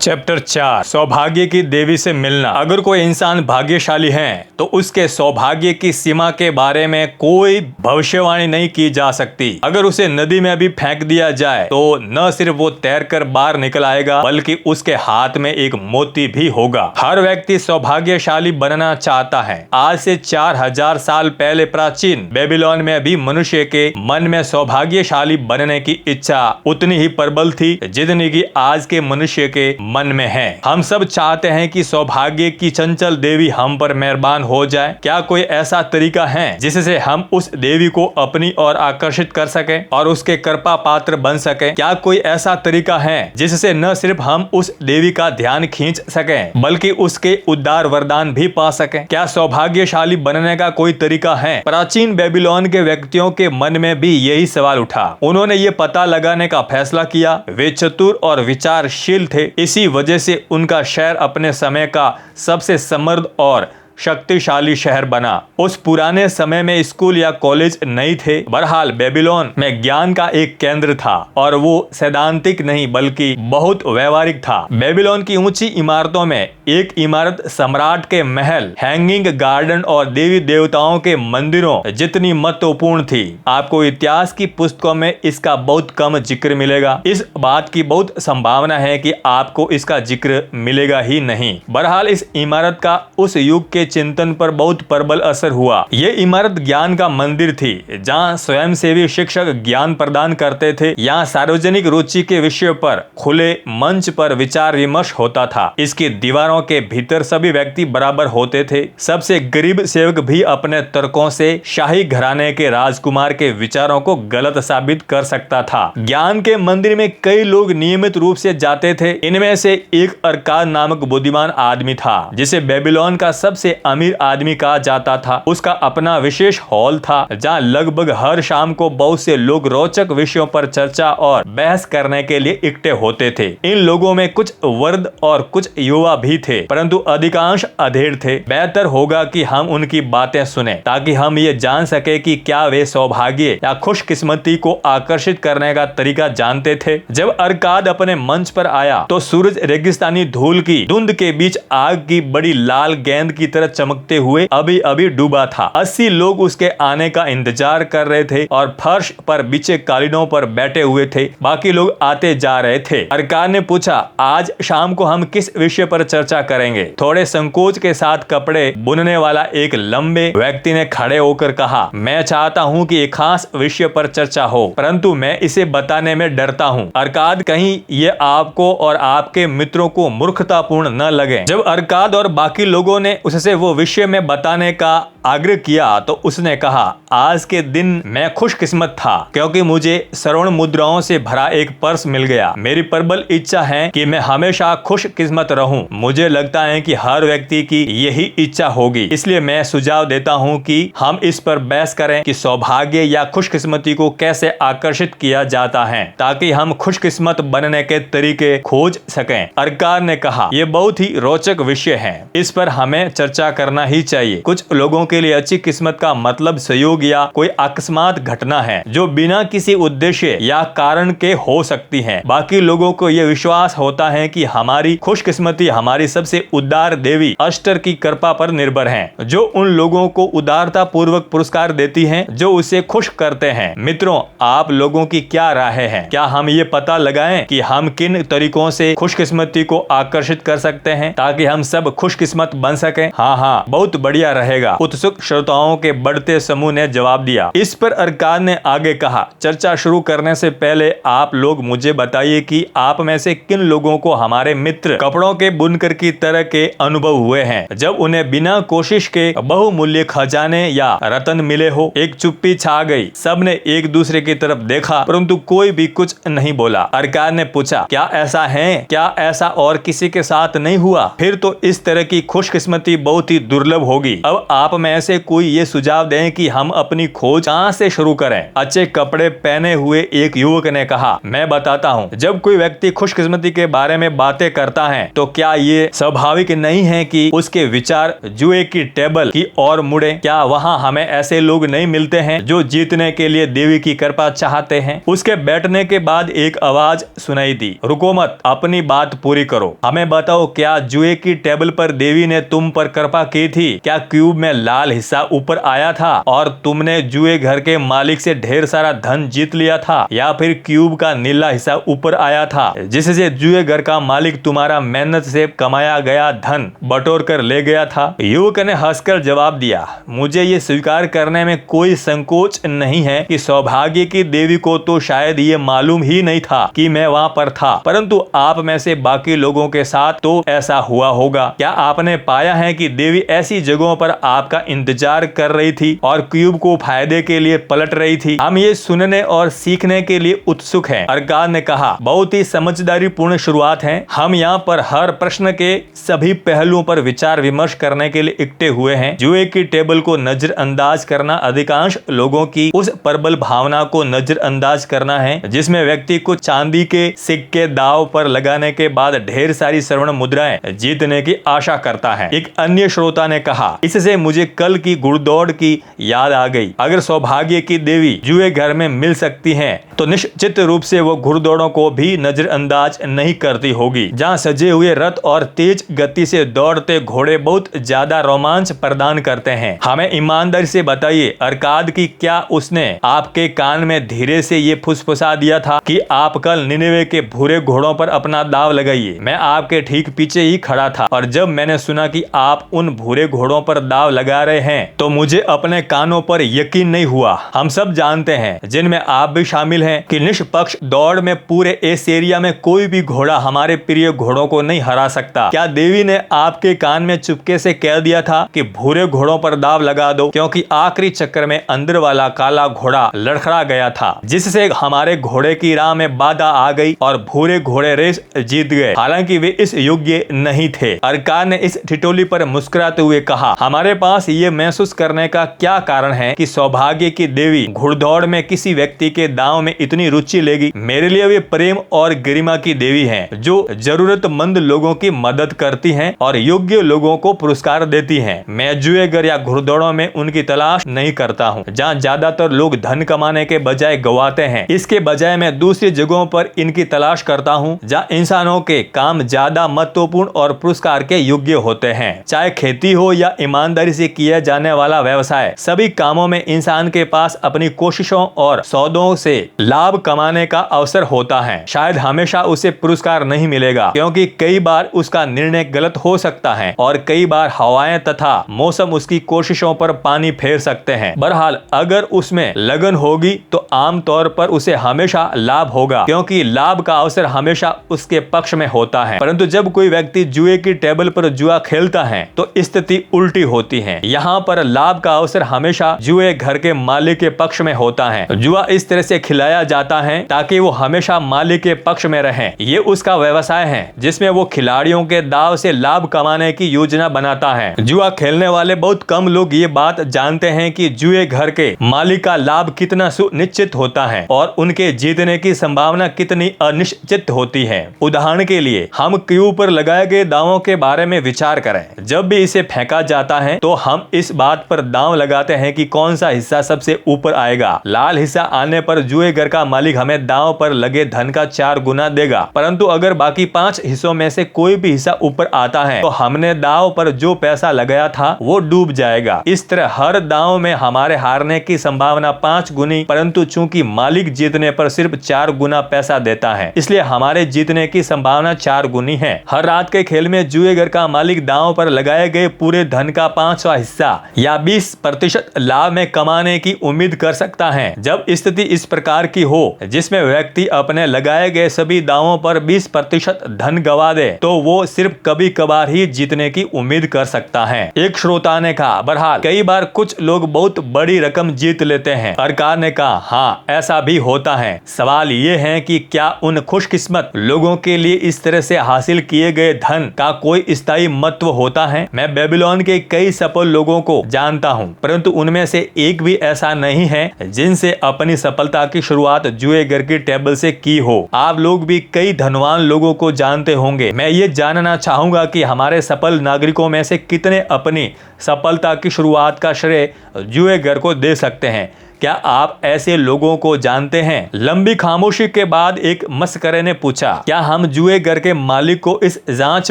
Chapter 4 सौभाग्य की देवी से मिलना। अगर कोई इंसान भाग्यशाली है तो उसके सौभाग्य की सीमा के बारे में कोई भविष्यवाणी नहीं की जा सकती। अगर उसे नदी में भी फेंक दिया जाए तो न सिर्फ वो तैरकर बाहर निकल आएगा बल्कि उसके हाथ में एक मोती भी होगा। हर व्यक्ति सौभाग्यशाली बनना चाहता है। आज से 4000 साल पहले प्राचीन बेबीलोन में भी मनुष्य के मन में सौभाग्यशाली बनने की इच्छा उतनी ही प्रबल थी जितनी कि आज के मनुष्य के मन में है। हम सब चाहते हैं कि सौभाग्य की चंचल देवी हम पर मेहरबान हो जाए। क्या कोई ऐसा तरीका है जिससे हम उस देवी को अपनी ओर आकर्षित कर सके और उसके कृपा पात्र बन सके? क्या कोई ऐसा तरीका है जिससे न सिर्फ हम उस देवी का ध्यान खींच सके बल्कि उसके उद्धार वरदान भी पा सके? क्या सौभाग्यशाली बनने का कोई तरीका है? प्राचीन बेबीलोन के व्यक्तियों के मन में भी यही सवाल उठा। उन्होंने ये पता लगाने का फैसला किया। वे चतुर और विचारशील थे। इसी वजह से उनका शहर अपने समय का सबसे समृद्ध और शक्तिशाली शहर बना। उस पुराने समय में स्कूल या कॉलेज नहीं थे। बहरहाल बेबीलोन में ज्ञान का एक केंद्र था और वो सैद्धांतिक नहीं बल्कि बहुत व्यवहारिक था। बेबीलोन की ऊंची इमारतों में एक इमारत सम्राट के महल, हैंगिंग गार्डन और देवी देवताओं के मंदिरों जितनी महत्वपूर्ण थी। आपको इतिहास की पुस्तकों में इसका बहुत कम जिक्र मिलेगा। इस बात की बहुत संभावना है कि आपको इसका जिक्र मिलेगा ही नहीं। बहरहाल इस इमारत का उस युग के चिंतन पर बहुत प्रबल असर हुआ। ये इमारत ज्ञान का मंदिर थी जहाँ स्वयंसेवी शिक्षक ज्ञान प्रदान करते थे। यहाँ सार्वजनिक रुचि के विषय पर खुले मंच पर विचार विमर्श होता था। इसकी दीवारों के भीतर सभी व्यक्ति बराबर होते थे। सबसे गरीब सेवक भी अपने तर्कों से शाही घराने के राजकुमार के विचारों को गलत साबित कर सकता था। ज्ञान के मंदिर में कई लोग नियमित रूप से जाते थे। इनमें से एक अरकाद नामक बुद्धिमान आदमी था जिसे बेबीलोन का सबसे अमीर आदमी कहा जाता था। उसका अपना विशेष हॉल था जहाँ लगभग हर शाम को बहुत से लोग रोचक विषयों पर चर्चा और बहस करने के लिए इकट्ठे होते थे। इन लोगों में कुछ वृद्ध और कुछ युवा भी थे परंतु अधिकांश अधेड़ थे। बेहतर होगा कि हम उनकी बातें सुने ताकि हम ये जान सके कि क्या वे सौभाग्य या खुशकिस्मती को आकर्षित करने का तरीका जानते थे। जब अरकाद अपने मंच पर आया तो सूरज रेगिस्तानी धूल की धुंध के बीच आग की बड़ी लाल गेंद की तरह चमकते हुए अभी अभी डूबा था। 80 लोग उसके आने का इंतजार कर रहे थे और फर्श पर बिछे कालीनों पर बैठे हुए थे। बाकी लोग आते जा रहे थे। अरकाद ने पूछा, आज शाम को हम किस विषय पर चर्चा करेंगे? थोड़े संकोच के साथ कपड़े बुनने वाला एक लंबे व्यक्ति ने खड़े होकर कहा, मैं चाहता हूँ कि एक खास विषय पर चर्चा हो परंतु मैं इसे बताने में डरता हूँ। अरकाद, कहीं ये आपको और आपके मित्रों को मूर्खतापूर्ण न लगे। जब अरकाद और बाकी लोगों ने उससे वो विषय में बताने का आग्रह किया तो उसने कहा, आज के दिन मैं खुशकिस्मत था क्योंकि मुझे स्वर्ण मुद्राओं से भरा एक पर्स मिल गया। मेरी प्रबल इच्छा है कि मैं हमेशा खुशकिस्मत रहूं। मुझे लगता है कि हर व्यक्ति की यही इच्छा होगी। इसलिए मैं सुझाव देता हूं कि हम इस पर बहस करें कि सौभाग्य या खुशकिस्मती को कैसे आकर्षित किया जाता है ताकि हम खुशकिस्मत बनने के तरीके खोज सकें। अरकाद ने कहा, यह बहुत ही रोचक विषय है। इस पर हमें चर्चा करना ही चाहिए। कुछ लोगों के लिए अच्छी किस्मत का मतलब संयोग या कोई अकस्मात घटना है जो बिना किसी उद्देश्य या कारण के हो सकती है। बाकी लोगों को यह विश्वास होता है कि हमारी खुशकिस्मती हमारी सबसे उदार देवी अष्टर की कृपा पर निर्भर है जो उन लोगों को उदारता पूर्वक पुरस्कार देती है जो उसे खुश करते हैं। मित्रों, आप लोगों की क्या राय है? क्या हम ये पता लगाएं कि हम किन तरीकों से खुशकिस्मती को आकर्षित कर सकते हैं ताकि हम सब खुशकिस्मत बन सके? हाँ, बहुत बढ़िया रहेगा। उत्सुक श्रोताओं के बढ़ते समूह ने जवाब दिया। इस पर अरकाद ने आगे कहा, चर्चा शुरू करने से पहले आप लोग मुझे बताइए कि आप में से किन लोगों को हमारे मित्र कपड़ों के बुनकर की तरह के अनुभव हुए हैं जब उन्हें बिना कोशिश के बहुमूल्य खजाने या रत्न मिले हो। एक चुप्पी छा गई। सबने एक दूसरे की तरफ देखा परंतु कोई भी कुछ नहीं बोला। अरकाद ने पूछा, क्या ऐसा है? क्या ऐसा और किसी के साथ नहीं हुआ? फिर तो इस तरह की खुशकिस्मती बहुत बहुत ही दुर्लभ होगी। अब आप में से कोई ये सुझाव दें कि हम अपनी खोज कहां से शुरू करें। अच्छे कपड़े पहने हुए एक युवक ने कहा, मैं बताता हूँ, जब कोई व्यक्ति खुशकिस्मती के बारे में बातें करता है तो क्या ये स्वाभाविक नहीं है कि उसके विचार जुए की टेबल की ओर मुड़े? क्या वहाँ हमें ऐसे लोग नहीं मिलते हैं जो जीतने के लिए देवी की कृपा चाहते हैं? उसके बैठने के बाद एक आवाज सुनाई दी, रुको मत, अपनी बात पूरी करो, हमें बताओ, क्या जुए की टेबल पर देवी ने तुम पर कृपा की थी? क्या क्यूब में लाल हिस्सा ऊपर आया था और तुमने जुए घर के मालिक से ढेर सारा धन जीत लिया था, या फिर क्यूब का नीला हिस्सा ऊपर आया था जिससे जुए घर का मालिक तुम्हारा मेहनत से कमाया गया धन बटोर कर ले गया था? युवक ने हंसकर जवाब दिया, मुझे ये स्वीकार करने में कोई संकोच नहीं है कि सौभाग्य की देवी को तो शायद ये मालूम ही नहीं था कि मैं वहाँ पर था, परंतु आप में से बाकी लोगों के साथ तो ऐसा हुआ होगा। क्या आपने पाया है कि देवी ऐसी जगहों पर आपका इंतजार कर रही थी और क्यूब को फायदे के लिए पलट रही थी? हम ये सुनने और सीखने के लिए उत्सुक हैं। अरकाद ने कहा, बहुत ही समझदारी पूर्ण शुरुआत है। हम यहाँ पर हर प्रश्न के सभी पहलुओं पर विचार विमर्श करने के लिए इकट्ठे हुए हैं। जुए की टेबल को नजरअंदाज करना अधिकांश लोगों की उस प्रबल भावना को नजरअंदाज करना है जिसमें व्यक्ति को चांदी के सिक्के दाव पर लगाने के बाद ढेर सारी स्वर्ण मुद्राएं जीतने की आशा करता है। एक अन्य श्रोता ने कहा, इससे मुझे कल की घुड़दौड़ की याद आ गई। अगर सौभाग्य की देवी जुए घर में मिल सकती हैं तो निश्चित रूप से वो घुड़दौड़ों को भी नजरअंदाज नहीं करती होगी। जहाँ सजे हुए रथ और तेज गति से दौड़ते घोड़े बहुत ज्यादा रोमांच प्रदान करते हैं। हमें ईमानदारी से बताइए अरकाद की क्या उसने आपके कान में धीरे से ये फुसफुसा दिया था कि आप कल निनेवे के भूरे घोड़ों पर अपना दाव लगाइए? मैं आपके ठीक पीछे ही खड़ा था और जब मैंने सुना कि आप उन भूरे घोड़ों पर दाव लगा रहे हैं तो मुझे अपने कानों पर यकीन नहीं हुआ। हम सब जानते हैं, जिनमें आप भी शामिल हैं, कि निष्पक्ष दौड़ में पूरे इस एरिया में कोई भी घोड़ा हमारे प्रिय घोड़ों को नहीं हरा सकता। क्या देवी ने आपके कान में चुपके से कह दिया था कि भूरे घोड़ों पर दाव लगा दो, क्योंकि आखिरी चक्कर में अंदर वाला काला घोड़ा लड़खड़ा गया था जिससे हमारे घोड़े की राह में बाधा आ गई और भूरे घोड़े रेस जीत गए, हालांकि वे इस योग्य नहीं थे। अरकाद ने इस ठिठोली पर मुस्कुराते हुए कहा, हमारे पास ये महसूस करने का क्या कारण है कि सौभाग्य की देवी घुड़दौड़ में किसी व्यक्ति के दांव में इतनी रुचि लेगी? मेरे लिए वे प्रेम और गरिमा की देवी हैं, जो जरूरतमंद लोगों की मदद करती हैं और योग्य लोगों को पुरस्कार देती हैं। मैं जुएगर या घुड़दौड़ों में उनकी तलाश नहीं करता हूँ, जहाँ ज्यादातर लोग धन कमाने के बजाय गवाते हैं। इसके बजाय मैं दूसरी जगहों पर इनकी तलाश करता हूँ, जहाँ इंसानों के काम ज्यादा महत्वपूर्ण और पुरस्कार के योग्य होते हैं। चाहे खेती हो या ईमानदारी से किया जाने वाला व्यवसाय, सभी कामों में इंसान के पास अपनी कोशिशों और सौदों से लाभ कमाने का अवसर होता है। शायद हमेशा उसे पुरस्कार नहीं मिलेगा, क्योंकि कई बार उसका निर्णय गलत हो सकता है और कई बार हवाएं तथा मौसम उसकी कोशिशों पर पानी फेर सकते हैं। बहरहाल अगर उसमें लगन होगी तो आमतौर पर उसे हमेशा लाभ होगा, क्योंकि लाभ का अवसर हमेशा उसके पक्ष में होता है। परंतु जब कोई व्यक्ति जुए की टेबल पर जुआ खेलता है तो स्थिति उल्टी होती है। यहाँ पर लाभ का अवसर हमेशा जुए घर के मालिक के पक्ष में होता है। जुआ इस तरह से खिलाया जाता है ताकि वो हमेशा मालिक के पक्ष में रहे। ये उसका व्यवसाय है जिसमें वो खिलाड़ियों के दाव से लाभ कमाने की योजना बनाता है। जुआ खेलने वाले बहुत कम लोग ये बात जानते हैं कि जुए घर के मालिक का लाभ कितना सुनिश्चित होता है और उनके जीतने की संभावना कितनी अनिश्चित होती है। उदाहरण के लिए हम क्यू पर लगाए गए दावों के बारे में विचार करें। जब भी इसे फेंका जाता है तो हम इस बात पर दांव लगाते हैं कि कौन सा हिस्सा सबसे ऊपर आएगा। लाल हिस्सा आने पर जुए घर का मालिक हमें दांव पर लगे धन का 4 गुना देगा, परंतु अगर बाकी 5 हिस्सों में से कोई भी हिस्सा ऊपर आता है तो हमने दांव पर जो पैसा लगाया था वो डूब जाएगा। इस तरह हर दांव में हमारे हारने की संभावना 5 गुनी, परंतु चूंकि मालिक जीतने पर सिर्फ 4 गुना पैसा देता है, इसलिए हमारे जीतने की संभावना 4 गुनी है। हर रात के खेल में जुए घर का मालिक दांव पर लगाए गए पूरे धन का 5वां हिस्सा या 20% लाभ में कमाने की उम्मीद कर सकता है। जब स्थिति इस प्रकार की हो जिसमें व्यक्ति अपने लगाए गए सभी दावों पर 20% धन गवा दे तो वो सिर्फ कभी कभार ही जीतने की उम्मीद कर सकता है। एक श्रोता ने कहा, बहरहाल कई बार कुछ लोग बहुत बड़ी रकम जीत लेते हैं। अरकाद ने कहा, हाँ ऐसा भी होता है। सवाल ये है कि क्या उन खुशकिस्मत लोगों के लिए इस तरह से हासिल किए गए धन का कोई स्थायी महत्व होता है? मैं बेबीलोन के कई सफल लोगों को जानता हूँ, परंतु उनमें से एक भी ऐसा नहीं है जिनसे अपनी सफलता की शुरुआत जुए घर की टेबल से की हो। आप लोग भी कई धनवान लोगों को जानते होंगे। मैं ये जानना चाहूंगा कि हमारे सफल नागरिकों में से कितने अपनी सफलता की शुरुआत का श्रेय जुए घर को दे सकते हैं। क्या आप ऐसे लोगों को जानते हैं? लंबी खामोशी के बाद एक मस्करे ने पूछा, क्या हम जुए घर के मालिक को इस जांच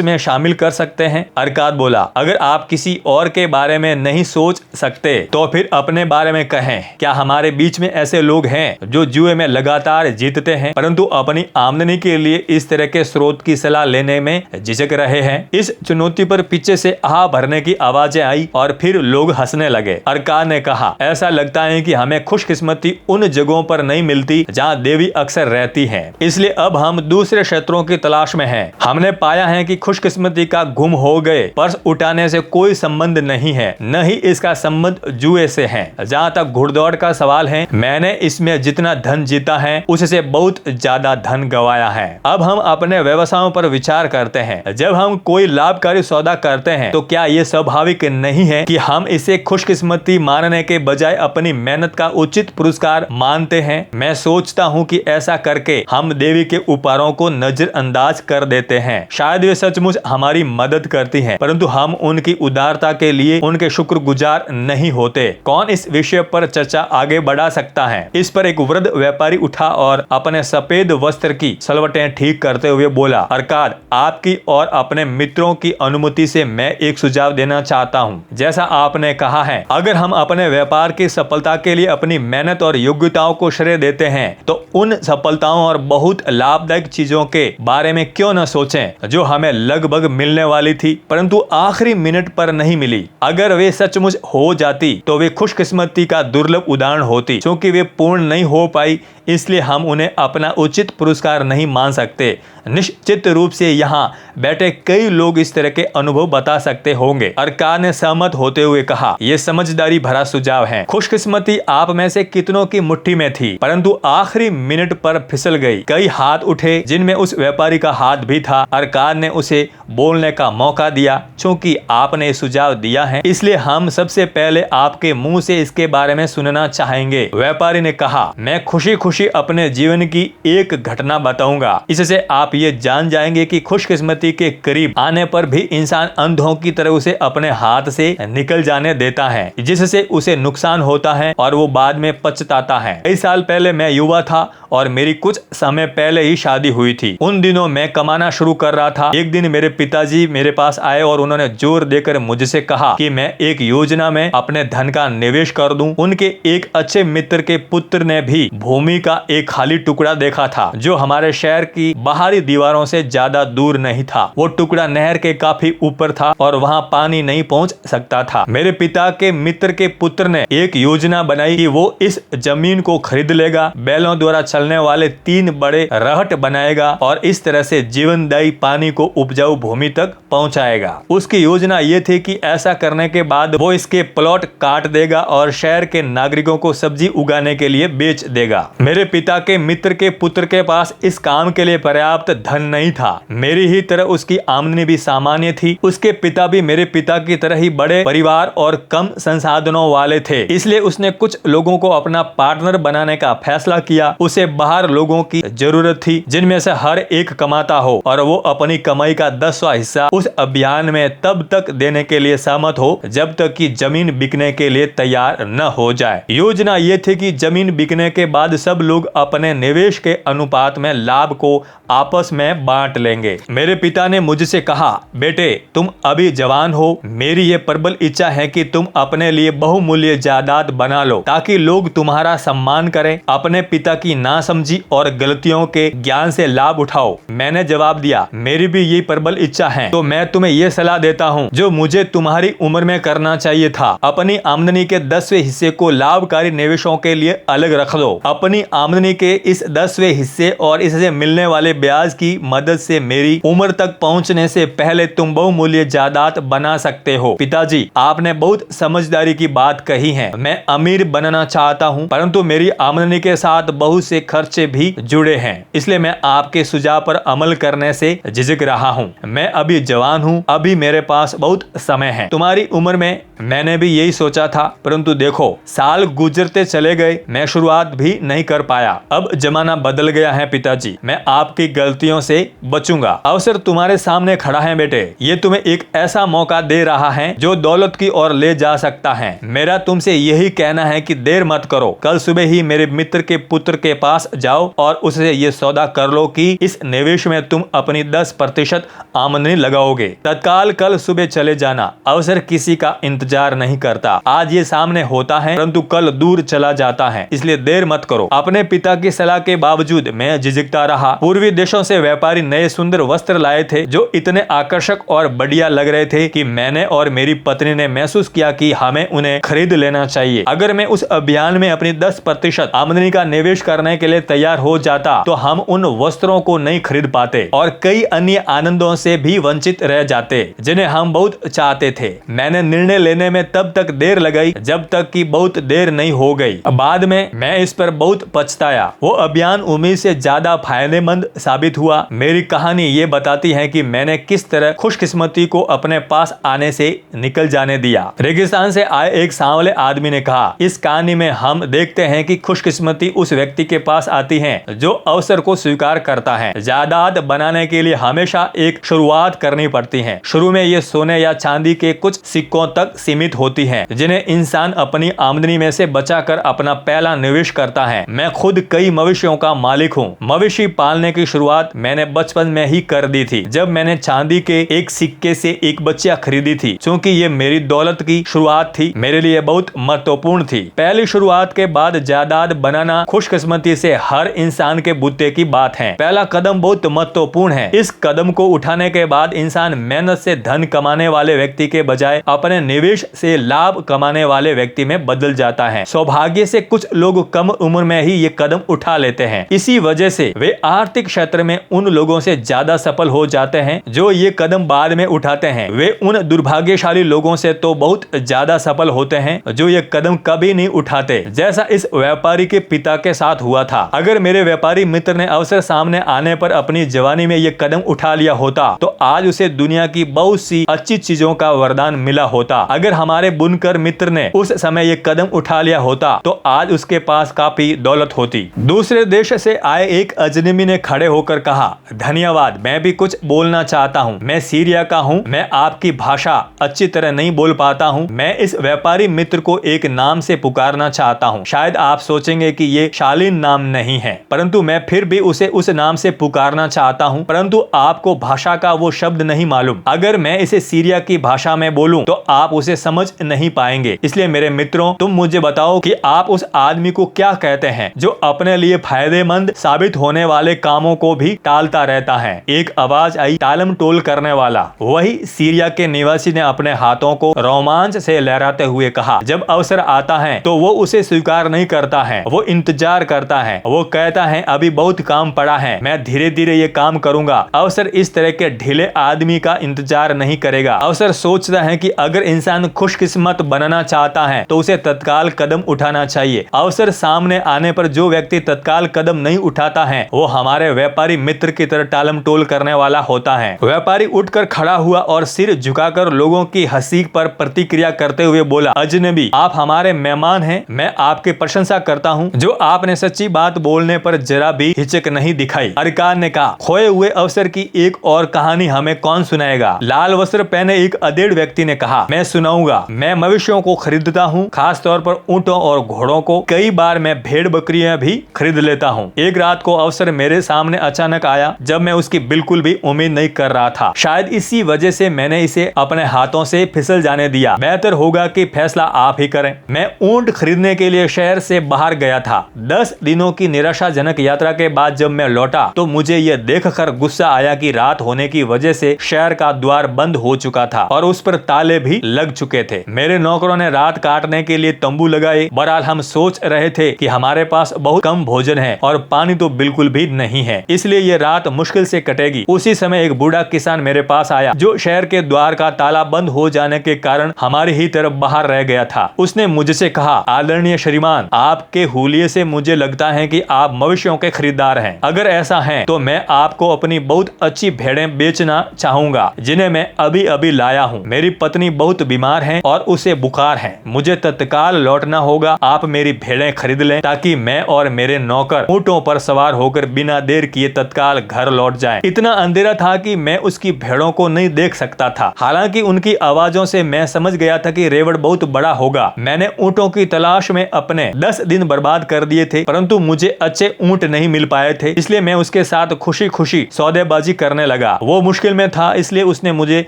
में शामिल कर सकते हैं? अरकाद बोला, अगर आप किसी और के बारे में नहीं सोच सकते तो फिर अपने बारे में कहें। क्या हमारे बीच में ऐसे लोग हैं जो जुए में लगातार जीतते हैं परंतु अपनी आमदनी के लिए इस तरह के स्रोत की सलाह लेने में झिझक रहे हैं? इस चुनौती पर पीछे से आह भरने की आवाजें आई और फिर लोग हंसने लगे। अरकाद ने कहा, ऐसा लगता है कि हमें खुशकिस्मती उन जगहों पर नहीं मिलती जहां देवी अक्सर रहती हैं। इसलिए अब हम दूसरे क्षेत्रों की तलाश में हैं। हमने पाया है कि खुशकिस्मती का गुम हो गए पर्स उठाने से कोई संबंध नहीं है, न ही इसका संबंध जुए से है। जहां तक घुड़दौड़ का सवाल है, मैंने इसमें जितना धन जीता है उससे बहुत ज्यादा धन गंवाया है। अब हम अपने व्यवसायों पर विचार करते हैं। जब हम कोई लाभकारी सौदा करते हैं तो क्या ये स्वाभाविक नहीं है कि हम इसे खुशकिस्मती मानने के बजाय अपनी मेहनत का उचित पुरस्कार मानते हैं? मैं सोचता हूँ कि ऐसा करके हम देवी के उपहारों को नजरअंदाज कर देते हैं। शायद वे सचमुच हमारी मदद करती हैं, परंतु हम उनकी उदारता के लिए उनके शुक्रगुजार नहीं होते। कौन इस विषय पर चर्चा आगे बढ़ा सकता है? इस पर एक वृद्ध व्यापारी उठा और अपने सफेद वस्त्र की सलवटें ठीक करते हुए बोला, अरकाद, आपकी और अपने मित्रों की अनुमति से मैं एक सुझाव देना चाहता हूँ। जैसा आपने कहा है, अगर हम अपने व्यापार की सफलता के लिए अपनी मेहनत और योग्यताओं को श्रेय देते हैं तो उन सफलताओं और बहुत लाभदायक चीजों के बारे में क्यों न सोचें जो हमें लगभग मिलने वाली थी परंतु आखिरी मिनट पर नहीं मिली। अगर वे सचमुच हो जाती तो वे खुशकिस्मती का दुर्लभ उदाहरण होती। क्योंकि वे पूर्ण नहीं हो पाई इसलिए हम उन्हें अपना उचित पुरस्कार नहीं मान सकते। निश्चित रूप से यहाँ बैठे कई लोग इस तरह के अनुभव बता सकते होंगे। अरकाद ने सहमत होते हुए कहा, यह समझदारी भरा सुझाव है। खुशकिस्मती आप में से कितनों की मुट्ठी में थी परंतु आखिरी मिनट पर फिसल गई। कई हाथ उठे जिनमें उस व्यापारी का हाथ भी था। अरकाद ने उसे बोलने का मौका दिया। क्योंकि आपने सुझाव दिया है इसलिए हम सबसे पहले आपके मुंह से इसके बारे में सुनना चाहेंगे। व्यापारी ने कहा, मैं खुशी खुशी अपने जीवन की एक घटना बताऊंगा। इससे आप ये जान जाएंगे कि खुशकिस्मती के करीब आने पर भी इंसान अंधों की तरह उसे अपने हाथ से निकल जाने देता है, जिससे उसे नुकसान होता है और वो बाद में पछताता है। कई साल पहले मैं युवा था और मेरी कुछ समय पहले ही शादी हुई थी। उन दिनों मैं कमाना शुरू कर रहा था। एक दिन मेरे पिताजी मेरे पास आए और उन्होंने जोर देकर मुझसे कहा कि मैं एक योजना में अपने धन का निवेश कर दूं। उनके एक अच्छे मित्र के पुत्र ने भी भूमि का एक खाली टुकड़ा देखा था जो हमारे शहर की बाहरी दीवारों से ज्यादा दूर नहीं था। वो टुकड़ा नहर के काफी ऊपर था और वहाँ पानी नहीं पहुँच सकता था। मेरे पिता के मित्र के पुत्र ने एक योजना बनाई कि वो इस जमीन को खरीद लेगा, बैलों द्वारा चलने वाले 3 बड़े रहट बनाएगा और इस तरह से जीवनदायी पानी को उपजाऊ भूमि तक पहुंचाएगा। उसकी योजना ये थी कि ऐसा करने के बाद वो इसके प्लॉट काट देगा और शहर के नागरिकों को सब्जी उगाने के लिए बेच देगा। मेरे पिता के मित्र के पुत्र के पास इस काम के लिए पर्याप्त धन नहीं था। मेरी ही तरह उसकी आमदनी भी सामान्य थी। उसके पिता भी मेरे पिता की तरह ही बड़े परिवार और कम संसाधनों वाले थे। इसलिए उसने कुछ लोगों को अपना पार्टनर बनाने का फैसला किया। उसे बाहर लोगों की जरूरत थी जिनमें से हर एक कमाता हो और वो अपनी कमाई का 10वां हिस्सा उस अभियान में तब तक देने के लिए सहमत हो जब तक कि जमीन बिकने के लिए तैयार न हो जाए। योजना ये थी कि जमीन बिकने के बाद सब लोग अपने निवेश के अनुपात में लाभ को आपस में बांट लेंगे। मेरे पिता ने मुझसे कहा, बेटे तुम अभी जवान हो, मेरी ये प्रबल इच्छा है कि तुम अपने लिए बहुमूल्य जायदाद बना लो ताकि लोग तुम्हारा सम्मान करें। अपने पिता की नासमझी और गलतियों के ज्ञान से लाभ उठाओ। मैंने जवाब दिया, मेरी भी यही प्रबल इच्छा है। तो मैं तुम्हें ये सलाह देता हूँ जो मुझे तुम्हारी उम्र में करना चाहिए था। अपनी आमदनी के 10वें हिस्से को लाभकारी निवेशों के लिए अलग रख दो। अपनी आमदनी के इस 10वें हिस्से और इससे मिलने वाले ब्याज की मदद से मेरी उम्र तक पहुंचने से पहले तुम बहुमूल्य जायदाद बना सकते हो। पिताजी, आपने बहुत समझदारी की बात कही है। मैं अमीर बनना चाहता हूँ परंतु मेरी आमदनी के साथ बहुत से खर्चे भी जुड़े हैं, इसलिए मैं आपके सुझाव पर अमल करने से झिझक रहा हूँ। मैं अभी जवान हूँ, अभी मेरे पास बहुत समय है। तुम्हारी उम्र में मैंने भी यही सोचा था, परंतु देखो साल गुजरते चले गए, मैं शुरुआत भी नहीं कर पाया। अब जमाना बदल गया है पिताजी, मैं आपकी गलतियों से बचूंगा। अवसर तुम्हारे सामने खड़ा है बेटे, ये तुम्हें एक ऐसा मौका दे रहा है जो दौलत की ओर ले जा सकता है। मेरा तुमसे यही कहना है कि देर मत करो, कल सुबह ही मेरे मित्र के पुत्र के पास जाओ और उससे ये सौदा कर लो कि इस निवेश में तुम अपनी 10% आमदनी लगाओगे। तत्काल कल सुबह चले जाना। अवसर किसी का इंतजार नहीं करता। आज ये सामने होता है परंतु कल दूर चला जाता है, इसलिए देर मत करो। अपने पिता की सलाह के बावजूद मैं झिझकता रहा। पूर्वी देशों से व्यापारी नए सुंदर वस्त्र लाए थे जो इतने आकर्षक और बढ़िया लग रहे थे कि मैंने और मेरी पत्नी ने महसूस किया कि हमें उन्हें खरीद लेना चाहिए। अगर मैं उस अभियान में अपनी 10% आमदनी का निवेश करने के लिए तैयार हो जाता तो हम उन वस्त्रों को नहीं खरीद पाते और कई अन्य आनंदों से भी वंचित रह जाते जिन्हें हम बहुत चाहते थे। मैंने निर्णय लेने में तब तक देर लगाई जब तक कि बहुत देर नहीं हो गई। बाद में मैं इस पर बहुत पछताया। वो अभियान उम्मीद से ज्यादा फायदेमंद साबित हुआ। मेरी कहानी ये बताती है कि मैंने किस तरह खुशकिस्मती को अपने पास आने से निकल जाने दिया। रेगिस्तान से आए एक सांवले आदमी ने कहा, इस कहानी में हम देखते हैं कि खुशकिस्मती उस व्यक्ति के पास आती है जो अवसर को स्वीकार करता है। जायदाद बनाने के लिए हमेशा एक शुरुआत करनी पड़ती है। शुरू में ये सोने या चांदी के कुछ सिक्कों तक सीमित होती है जिन्हें इंसान अपनी आमदनी में से बचाकर अपना पहला निवेश करता है। मैं खुद कई मवेशियों का मालिक हूँ। मवेशी पालने की शुरुआत मैंने बचपन में ही कर दी थी जब मैंने चांदी के एक सिक्के से एक बच्चा खरीदी थी। क्योंकि ये मेरी दौलत की शुरुआत थी, मेरे लिए बहुत महत्वपूर्ण थी। पहली शुरुआत के बाद जायदाद बनाना खुशकिस्मती से हर इंसान के बुत्ते की बात है। पहला कदम बहुत महत्वपूर्ण है। इस कदम को उठाने के बाद इंसान मेहनत से धन कमाने वाले व्यक्ति के बजाय अपने निवेश से लाभ कमाने वाले व्यक्ति में बदल जाता है। सौभाग्य से कुछ लोग कम उम्र में ही ये कदम उठा लेते हैं। इसी वजह से वे आर्थिक क्षेत्र में उन लोगों से ज्यादा सफल हो जाते हैं जो ये कदम बाद में उठाते हैं। वे उन दुर्भाग्यशाली लोगों से तो बहुत ज्यादा सफल होते हैं जो ये कदम कभी नहीं उठाते, जैसा इस व्यापारी के पिता के साथ हुआ था। अगर मेरे व्यापारी मित्र ने अवसर सामने आने पर अपनी जवानी में ये कदम उठा लिया होता तो आज उसे दुनिया की बहुत सी अच्छी चीजों का वरदान मिला होता। अगर हमारे बुनकर मित्र ने उस समय ये कदम उठा लिया होता तो आज उसके पास काफी दौलत होती। दूसरे देश से आए एक अजनबी ने खड़े होकर कहा, धन्यवाद, मैं भी कुछ बोलना चाहता हूँ। मैं सीरिया का हूँ। मैं आपकी भाषा अच्छी तरह नहीं बोल पाता हूँ। मैं इस व्यापारी मित्र को एक नाम से पुकारना चाहता हूँ। शायद आप सोचेंगे कि ये शालीन नाम नहीं है, परंतु मैं फिर भी उसे उस नाम से पुकारना चाहता हूँ। परंतु आपको भाषा का वो शब्द नहीं मालूम। अगर मैं इसे सीरिया की भाषा में बोलूं तो आप उसे समझ नहीं पाएंगे। इसलिए मेरे मित्रों, तुम मुझे बताओ कि आप उस आदमी को क्या कहते हैं जो अपने लिए फायदेमंद साबित होने वाले कामों को भी टालता रहता है। एक आवाज आई, टालम टोल करने वाला। वही सीरिया के निवासी ने अपने हाथों को रोमांच से लहराते हुए कहा, जब अवसर आता है तो वो उसे स्वीकार नहीं करता है, वो इंतजार करता है। वो कहता है अभी बहुत काम पड़ा है, मैं धीरे धीरे ये काम करूंगा। अवसर इस तरह के ढीले आदमी का इंतजार नहीं करेगा। अवसर सोचता है कि अगर इंसान खुशकिस्मत बनना चाहता है तो उसे तत्काल कदम उठाना चाहिए। अवसर सामने आने पर जो व्यक्ति तत्काल कदम नहीं उठाता है वो हमारे व्यापारी मित्र की तरह टालम टोल करने वाला होता है। व्यापारी उठकर खड़ा हुआ और सिर झुकाकर लोगों की हंसी पर प्रतिक्रिया करते हुए बोला, अजनबी, आप हमारे मेहमान हैं। मैं आपकी प्रशंसा करता हूँ जो आपने सच्ची बात बोलने पर जरा भी हिचक नहीं दिखाई। अरकान ने कहा, खोए हुए अवसर की एक और कहानी हमें कौन सुनाएगा? लाल वस्त्र पहने एक अधेड़ व्यक्ति ने कहा, मैं सुनाऊंगा। मैं मवेशियों को खरीदता हूँ, खास तौर पर ऊंटों और घोड़ों को। कई बार मैं भेड़ बकरियां भी खरीद लेता हूँ। एक रात को अवसर मेरे सामने अचानक आया जब मैं उसकी बिल्कुल भी उम्मीद नहीं कर रहा था। शायद इसी वजह से मैंने इसे अपने हाथों से फिसल जाने दिया। बेहतर होगा कि फैसला आप ही करें। मैं ऊंट खरीदने के लिए शहर से बाहर गया था। 10 दिनों की निराशाजनक यात्रा के बाद जब मैं लौटा तो मुझे यह देखकर गुस्सा आया कि रात होने की वजह से शहर का द्वार बंद हो चुका था और उस पर ताले भी लग चुके थे। मेरे नौकरों ने रात काटने के लिए तंबू लगाए। बहरहाल हम सोच रहे थे कि हमारे पास बहुत कम भोजन है और पानी तो बिल्कुल भी नहीं है, इसलिए ये रात मुश्किल से कटेगी। उसी समय एक बूढ़ा किसान मेरे पास आया जो शहर के द्वार का ताला बंद हो जाने के कारण हमारी ही तरफ बाहर रह गया था। उसने मुझसे कहा, आदरणीय श्रीमान, आपके हुलिये से मुझे लगता है है कि आप मवेशियों के खरीदार हैं। अगर ऐसा है तो मैं आपको अपनी बहुत अच्छी भेड़ें बेचना चाहूंगा जिन्हें मैं अभी अभी लाया हूँ। मेरी पत्नी बहुत बीमार है और उसे बुखार है। मुझे तत्काल लौटना होगा। आप मेरी भेड़ें खरीद लें ताकि मैं और मेरे नौकर ऊंटों पर सवार होकर बिना देर किए तत्काल घर लौट जाएं। इतना अंधेरा था कि मैं उसकी भेड़ों को नहीं देख सकता था। हालांकि उनकी आवाजों से मैं समझ गया था कि रेवड़ बहुत बड़ा होगा। मैंने ऊंटों की तलाश में अपने 10 दिन बर्बाद कर दिए थे, परंतु मुझे अच्छे ऊंट नहीं मिल पाए थे, इसलिए मैं उसके साथ खुशी खुशी सौदेबाजी करने लगा। वो मुश्किल में था, इसलिए उसने मुझे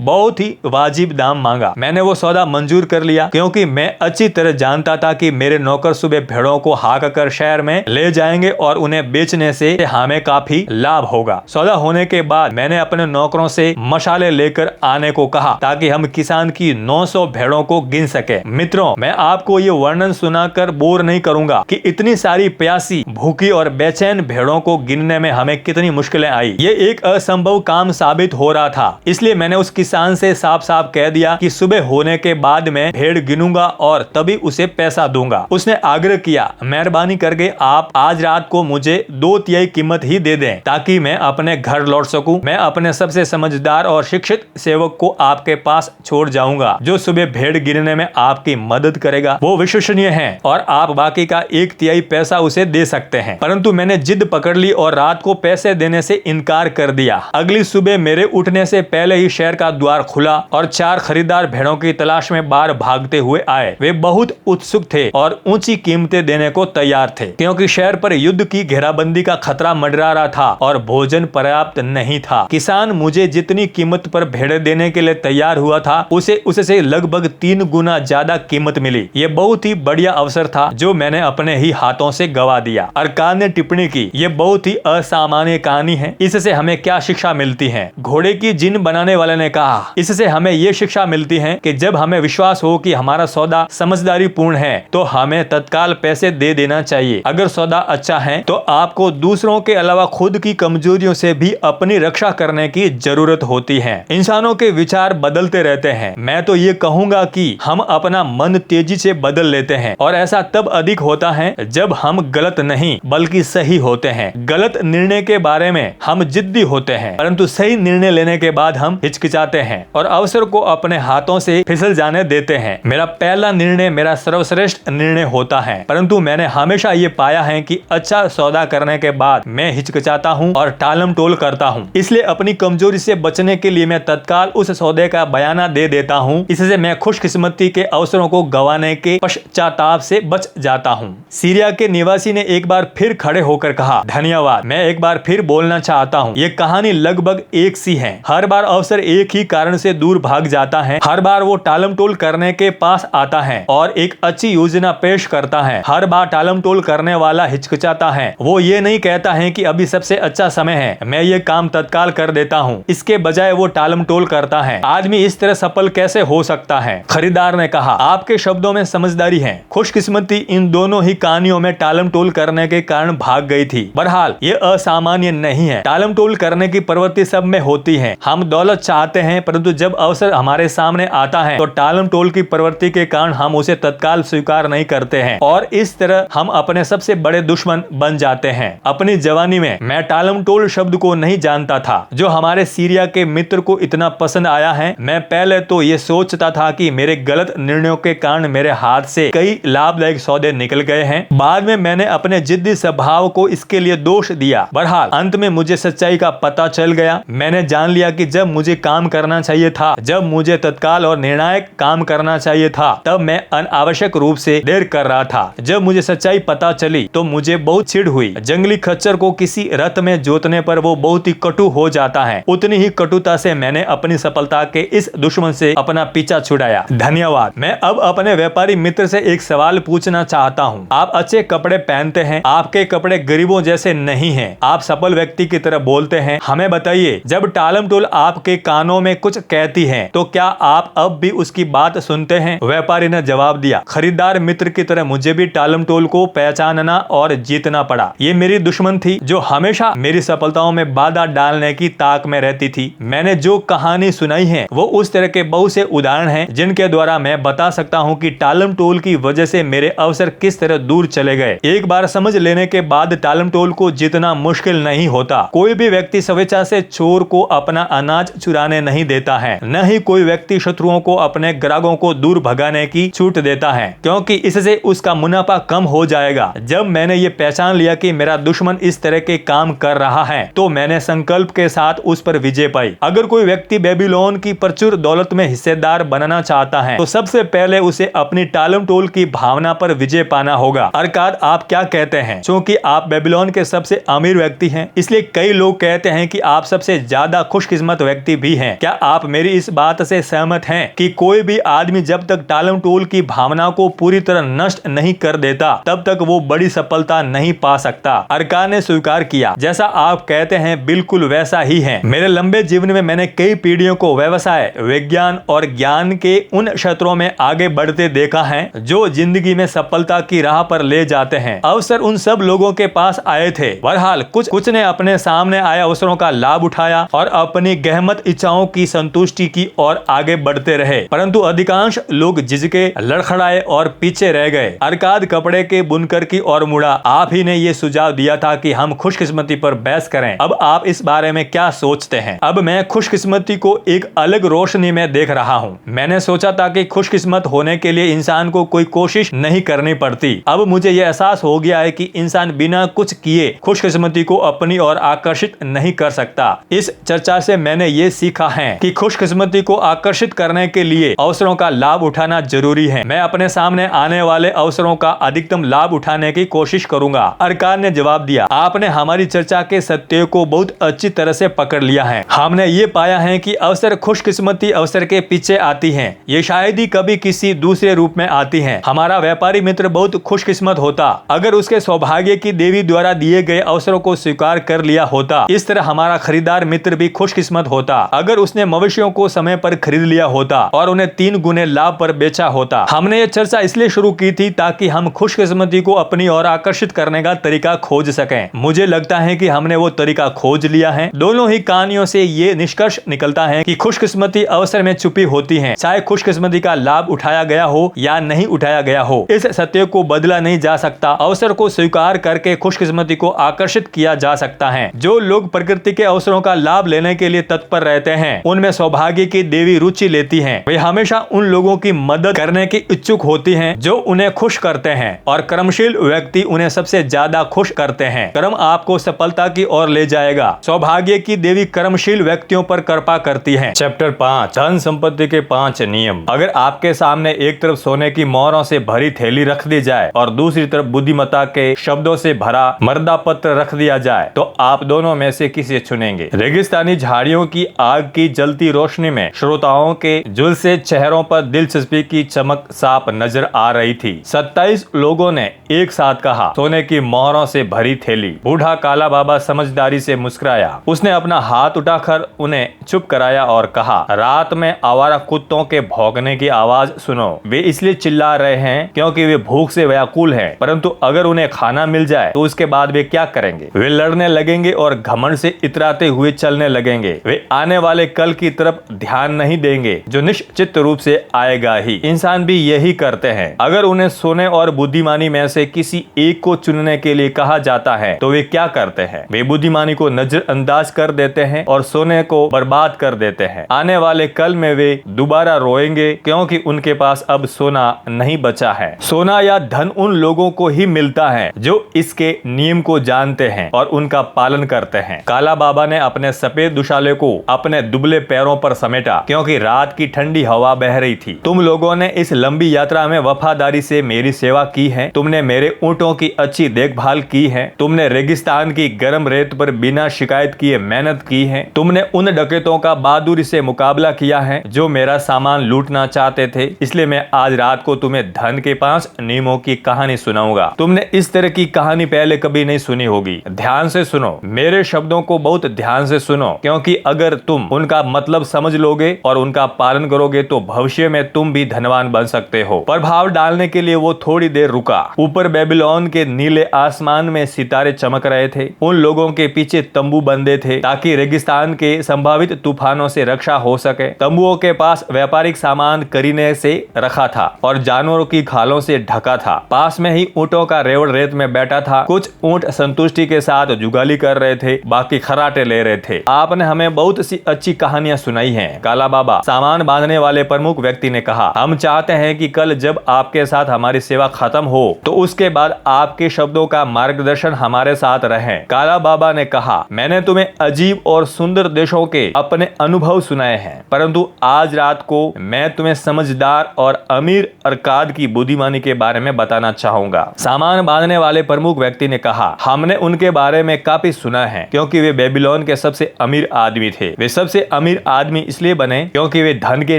बहुत ही वाजिब दाम मांगा। मैंने वो सौदा मंजूर कर लिया क्योंकि मैं अच्छी तरह जानता था कि मेरे नौकर सुबह भेड़ों को हाँक कर शहर में ले जाएंगे और उन्हें बेचने से हमें काफी लाभ होगा। सौदा होने के बाद मैंने अपने नौकरों से मशाले लेकर आने को कहा ताकि हम किसान की 900 भेड़ों को गिन सके। मित्रों, मैं आपको ये वर्णन सुनाकर बोर नहीं करूंगा कि इतनी सारी प्यासी, भूखी और बेचैन भेड़ों को गिनने में हमें कितनी मुश्किलें आई। ये एक असंभव काम साबित हो रहा था, इसलिए मैंने उस किसान से साफ साफ कह दिया कि सुबह होने के बाद मैं भेड़ गिनूंगा और तभी उसे पैसा दूंगा। उसने आग्रह किया, मेहरबानी करके आप आज रात को मुझे 2/3 कीमत ही दे दें ताकि मैं अपने घर लौट सकूं। मैं अपने सबसे समझदार और शिक्षित सेवक को आपके पास छोड़ जाऊंगा जो सुबह भेड़ गिनने में आपकी मदद करेगा। वो विश्वसनीय है और आप बाकी का 1/3 पैसा उसे दे सकते हैं। परंतु मैंने जिद पकड़ ली और रात को पैसे देने से इनकार कर दिया। अगली सुबह मेरे उठने से पहले ही शहर का द्वार खुला और 4 खरीदार भेड़ों की तलाश में बाहर भागते हुए आए। वे बहुत उत्सुक थे और ऊंची कीमतें देने को तैयार थे क्योंकि शहर पर युद्ध की घेराबंदी का खतरा मंडरा रहा था और भोजन पर्याप्त नहीं था। किसान मुझे जितनी कीमत पर भेड़ देने के लिए तैयार हुआ था उससे लगभग 3 गुना ज्यादा कीमत मिली। ये बहुत ही बढ़िया अवसर था जो मैंने अपने ही हाथों से गवा दिया। अरकान ने टिप्पणी की, ये बहुत ही असामान्य कहानी है। इससे हमें क्या शिक्षा मिलती है? घोड़े की जिन बनाने वाले ने कहा, इससे हमें ये शिक्षा मिलती है कि जब हमें विश्वास हो कि हमारा सौदा समझदारी पूर्ण है तो हमें तत्काल पैसे दे देना चाहिए। अगर सौदा अच्छा है तो आपको दूसरों के अलावा खुद की कमजोरियों से भी अपनी रक्षा करने की जरूरत होती है। इंसानों के विचार बदलते रहते हैं। मैं तो ये कहूंगा कि हम अपना मन तेजी से बदल लेते हैं और ऐसा तब अधिक होता है जब हम गलत नहीं बल्कि सही होते हैं। गलत निर्णय के बारे में हम जिद्दी होते हैं, परंतु सही निर्णय लेने के बाद हम हिचकिचाते हैं और अवसर को अपने हाथों से फिसल जाने देते हैं। मेरा पहला निर्णय मेरा सर्वश्रेष्ठ निर्णय होता है, परंतु मैंने हमेशा ये पाया है कि अच्छा सौदा करने के बाद मैं हिचकिचाता हूँ और टालम टोल करता हूँ। इसलिए अपनी कमजोरी से बचने के लिए मैं तत्काल उस सौदे का बयाना दे देता हूँ। इससे मैं खुशकिस्मती के अवसरों को गंवाने के पश्चाताप से बच जाता हूँ। सीरिया के निवासी ने एक बार फिर खड़े होकर कहा, धन्यवाद। मैं एक बार फिर बोलना चाहता हूँ, ये कहानी लगभग एक सी है। हर बार अवसर एक ही कारण से दूर भाग जाता है। हर बार वो टालम टोल करने के पास आता है और एक अच्छी योजना पेश करता है। हर बार टालम टोल करने वाला हिचकिचाता है। वो ये नहीं कहता है कि अभी सबसे अच्छा समय है, मैं ये काम तत्काल कर देता हूँ। इसके बजाय वो टालम टोल करता है। आदमी इस तरह सफल कैसे हो सकता है? खरीदार ने कहा, आपके शब्दों में समझदारी है। खुशकिस्मती इन दोनों ही कहानियों में टालम टोल करने के कारण भाग गई थी। बहरहाल ये असामान्य नहीं है। टालम टोल करने की प्रवृत्ति सब में होती है। हम दौलत चाहते हैं, परंतु जब अवसर हमारे सामने आता है तो टालम टोल की प्रवृत्ति के कारण हम उसे तत्काल स्वीकार नहीं करते हैं और इस तरह हम अपने सबसे बड़े दुश्मन बन जाते हैं। अपनी जवानी में मैं टालम टोल शब्द को नहीं जानता था जो हमारे सीरिया के मित्र को इतना पसंद आया है। मैं पहले तो ये सोचता था कि मेरे गलत निर्णयों के कारण मेरे हाथ से कई लाभदायक सौदे निकल गए हैं। बाद में मैंने अपने जिद्दी स्वभाव को इसके लिए दोष दिया। बहरहाल अंत में मुझे सच्चाई का पता चल गया। मैंने जान लिया कि जब मुझे काम करना चाहिए था, जब मुझे तत्काल और निर्णायक काम करना चाहिए था, तब मैं अनावश्यक रूप से देर कर रहा था। जब मुझे सच्चाई पता चली तो मुझे बहुत चिढ़ हुई। जंगली खच्चर को किसी रथ में जोतने पर वो बहुत ही कटु हो जाता है। उतनी ही कटुता से मैंने अपनी सफलता के इस दुश्मन से अपना पीछा छुड़ाया। धन्यवाद। मैं अब अपने व्यापारी मित्र से एक सवाल पूछना चाहता हूँ। आप अच्छे कपड़े पहनते हैं, आपके कपड़े गरीबों जैसे नहीं हैं। आप सफल व्यक्ति की तरह बोलते हैं। हमें बताइए, जब टालम टोल आपके कानों में कुछ कहती है तो क्या आप अब भी उसकी बात सुनते हैं? व्यापारी ने जवाब दिया, खरीदार मित्र की तरह मुझे भी टालम टोल को पहचानना और जीतना पड़ा। ये मेरी दुश्मन थी जो हमेशा मेरी सफलताओं में बाधा डालने की ताक में रहती थी। मैंने जो कहानी सुनाई है वो उस तरह के बहुत से उदाहरण हैं जिनके द्वारा मैं बता सकता हूँ कि टालम टोल की वजह से मेरे अवसर किस तरह दूर चले गए। एक बार समझ लेने के बाद टालमटोल को जीतना मुश्किल नहीं होता। कोई भी व्यक्ति स्वेच्छा से चोर को अपना अनाज चुराने नहीं देता है, न ही कोई व्यक्ति शत्रुओं को अपने ग्राहकों को दूर भगाने की छूट देता है, क्योंकि इससे उसका मुनाफा कम हो जाएगा। जब मैंने ये पहचान लिया कि मेरा दुश्मन इस तरह के काम कर रहा है, तो मैंने संकल्प के साथ उस पर विजय पाई। अगर कोई व्यक्ति बेबीलोन की प्रचुर दौलत में हिस्सेदार बनना चाहता है, तो सबसे पहले उसे अपनी टालमटोल की भावना पर विजय पाना होगा। अर्थात आप क्या कहते हैं? क्योंकि आप बेबीलोन के सबसे अमीर व्यक्ति हैं, इसलिए कई लोग कहते हैं कि आप सबसे ज्यादा खुशकिस्मत व्यक्ति भी हैं। क्या आप मेरी इस बात से सहमत हैं कि कोई भी आदमी जब तक टालमटोल की भावना को पूरी तरह नष्ट नहीं कर देता, तब तक वो बड़ी सफलता नहीं पा सकता? अरकार ने स्वीकार किया, जैसा आप कहते हैं बिल्कुल वैसा ही है। मेरे लंबे जीवन में मैंने कई पीढ़ियों को व्यवसाय, विज्ञान और ज्ञान के उन क्षेत्रों में आगे बढ़ते देखा है जो जिंदगी में सफलता की राह पर ले जाते हैं। अवसर उन सब लोगों के पास आए थे। बहरहाल कुछ ने अपने सामने आए अवसरों का लाभ उठाया और अपनी गहमत इच्छाओं की संतुष्टि की ओर आगे बढ़ते रहे, परंतु अधिकांश लोग झिझके, लड़खड़ाए और पीछे रह गए। अरकाद कपड़े के बुनकर की ओर मुड़ा। आप ही ने ये सुझाव दिया था कि हम खुशकिस्मती पर बहस करें। अब आप इस बारे में क्या सोचते हैं? अब मैं खुशकिस्मती को एक अलग रोशनी में देख रहा हूँ। मैंने सोचा था कि खुशकिस्मत होने के लिए इंसान को कोई कोशिश नहीं करनी पड़ती। अब मुझे यह एहसास हो गया है कि इंसान बिना कुछ किए खुशकिस्मती को अपनी ओर आकर्षित नहीं कर सकता। इस चर्चा से मैंने ये सीखा है कि खुशकिस्मती को आकर्षित करने के लिए अवसरों का लाभ उठाना जरूरी है। मैं अपने सामने आने वाले अवसरों का अधिकतम लाभ उठाने की कोशिश करूंगा। अरकार ने जवाब दिया, आपने हमारी चर्चा के सत्य को बहुत अच्छी तरह से पकड़ लिया है। हमने ये पाया है कि अवसर खुशकिस्मती अवसर के पीछे आती है। ये शायद ही कभी किसी दूसरे रूप में आती है। हमारा व्यापारी मित्र बहुत खुशकिस्मत होता अगर उसके सौभाग्य की देवी द्वारा दिए गए अवसरों को स्वीकार कर लिया होता। इस तरह हमारा खरीदार मित्र भी खुशकिस्मत होता अगर उसने मवेशियों को समय पर खरीद लिया होता और उन्हें 3 गुने लाभ पर बेचा होता। हमने ये चर्चा इसलिए शुरू की थी ताकि हम खुशकिस्मती को अपनी ओर आकर्षित करने का तरीका खोज सकें। मुझे लगता है कि हमने वो तरीका खोज लिया है। दोनों ही कहानियों से ये निष्कर्ष निकलता है कि खुशकिस्मती अवसर में छुपी होती है, चाहे खुशकिस्मती का लाभ उठाया गया हो या नहीं उठाया गया हो। इस सत्य को बदला नहीं जा सकता। अवसर को स्वीकार करके खुशकिस्मती को आकर्षित किया जा सकता है। जो लोग प्रकृति के अवसरों का लाभ लेने के लिए तत्पर रहते हैं, उनमें सौभाग्य की देवी रुचि लेती हैं। वे हमेशा उन लोगों की मदद करने की इच्छुक होती हैं जो उन्हें खुश करते हैं, और कर्मशील व्यक्ति उन्हें सबसे ज्यादा खुश करते हैं। कर्म आपको सफलता की ओर ले जाएगा। सौभाग्य की देवी कर्मशील व्यक्तियों पर कृपा करती है। चैप्टर 5, धन संपत्ति के 5 नियम। अगर आपके सामने एक तरफ सोने की मोहरों से भरी थैली रख दी जाए और दूसरी तरफ बुद्धिमत्ता के शब्दों से भरा मर्दा पत्र रख दिया जाए, तो आप दोनों में से किसे चुनेंगे? रेगिस्तानी झाड़ियों की आग की जलती रोशनी में श्रोताओं के झुलसे चेहरों पर दिलचस्पी की चमक साफ नजर आ रही थी। 27 लोगों ने एक साथ कहा, सोने की मोहरों से भरी थैली। बूढ़ा काला बाबा समझदारी से मुस्कुराया। उसने अपना हाथ उठाकर उन्हें चुप कराया और कहा, रात में आवारा कुत्तों के भौंकने की आवाज सुनो। वे इसलिए चिल्ला रहे हैं क्योंकि वे भूख से व्याकुल हैं, परंतु अगर उन्हें खाना मिल जाए तो उसके बाद वे क्या करेंगे? वे लड़ने लगेंगे और घमंड से इतराते हुए चलने लगेंगे। वे आने वाले कल की तरफ ध्यान नहीं देंगे जो निश्चित रूप से आएगा ही। इंसान भी यही करते हैं। अगर उन्हें सोने और बुद्धिमानी में से किसी एक को चुनने के लिए कहा जाता है तो वे क्या करते हैं? वे बुद्धिमानी को नजरअंदाज कर देते हैं और सोने को बर्बाद कर देते हैं। आने वाले कल में वे दोबारा रोएंगे क्योंकि उनके पास अब सोना नहीं बचा है। सोना या धन उन लोगों को ही मिलता है जो इसके नियम को जानते हैं और उनका पालन करते हैं। काला बाबा ने अपने सफेद दुशाले को अपने दुबले पैरों पर समेटा क्योंकि रात की ठंडी हवा बह रही थी। तुम लोगों ने इस लंबी यात्रा में वफादारी से मेरी सेवा की है। तुमने मेरे ऊंटों की अच्छी देखभाल की है। तुमने रेगिस्तान की गर्म रेत पर बिना शिकायत किए मेहनत की है। तुमने उन डकैतों का बहादुरी से मुकाबला किया है जो मेरा सामान लूटना चाहते थे। इसलिए मैं आज रात को तुम्हें धन के 5 नियमों की कहानी सुनाऊंगा। तुमने इस तरह की कहानी पहले कभी नहीं सुनी होगी। ध्यान से सुनो, मेरे शब्दों को बहुत ध्यान से सुनो, क्योंकि अगर तुम उनका मतलब समझ लोगे और उनका पालन करोगे तो भविष्य में तुम भी धनवान बन सकते हो। प्रभाव डालने के लिए वो थोड़ी देर रुका। ऊपर बेबीलोन के नीले आसमान में सितारे चमक रहे थे। उन लोगों के पीछे तंबू बंधे थे ताकि रेगिस्तान के संभावित तूफानों से रक्षा हो सके। तंबुओं के पास व्यापारिक सामान करीने से रखा था और जानवरों की खालों से ढका था। पास में ही ऊंटों का रेवड़ा केवल रेत में बैठा था। कुछ ऊंट संतुष्टि के साथ जुगाली कर रहे थे, बाकी खराटे ले रहे थे। आपने हमें बहुत सी अच्छी कहानियां सुनाई हैं। काला बाबा, सामान बांधने वाले प्रमुख व्यक्ति ने कहा, हम चाहते हैं कि कल जब आपके साथ हमारी सेवा खत्म हो तो उसके बाद आपके शब्दों का मार्गदर्शन हमारे साथ रहे। काला बाबा ने कहा, मैंने तुम्हें अजीब और सुंदर देशों के अपने अनुभव सुनाए हैं, परंतु आज रात को मैं तुम्हें समझदार और अमीर अरकाद की बुद्धिमानी के बारे में बताना चाहूंगा। सामान बांधने वाले प्रमुख व्यक्ति ने कहा, हमने उनके बारे में काफी सुना है क्योंकि वे बेबीलोन के सबसे अमीर आदमी थे। वे सबसे अमीर आदमी इसलिए बने क्योंकि वे धन के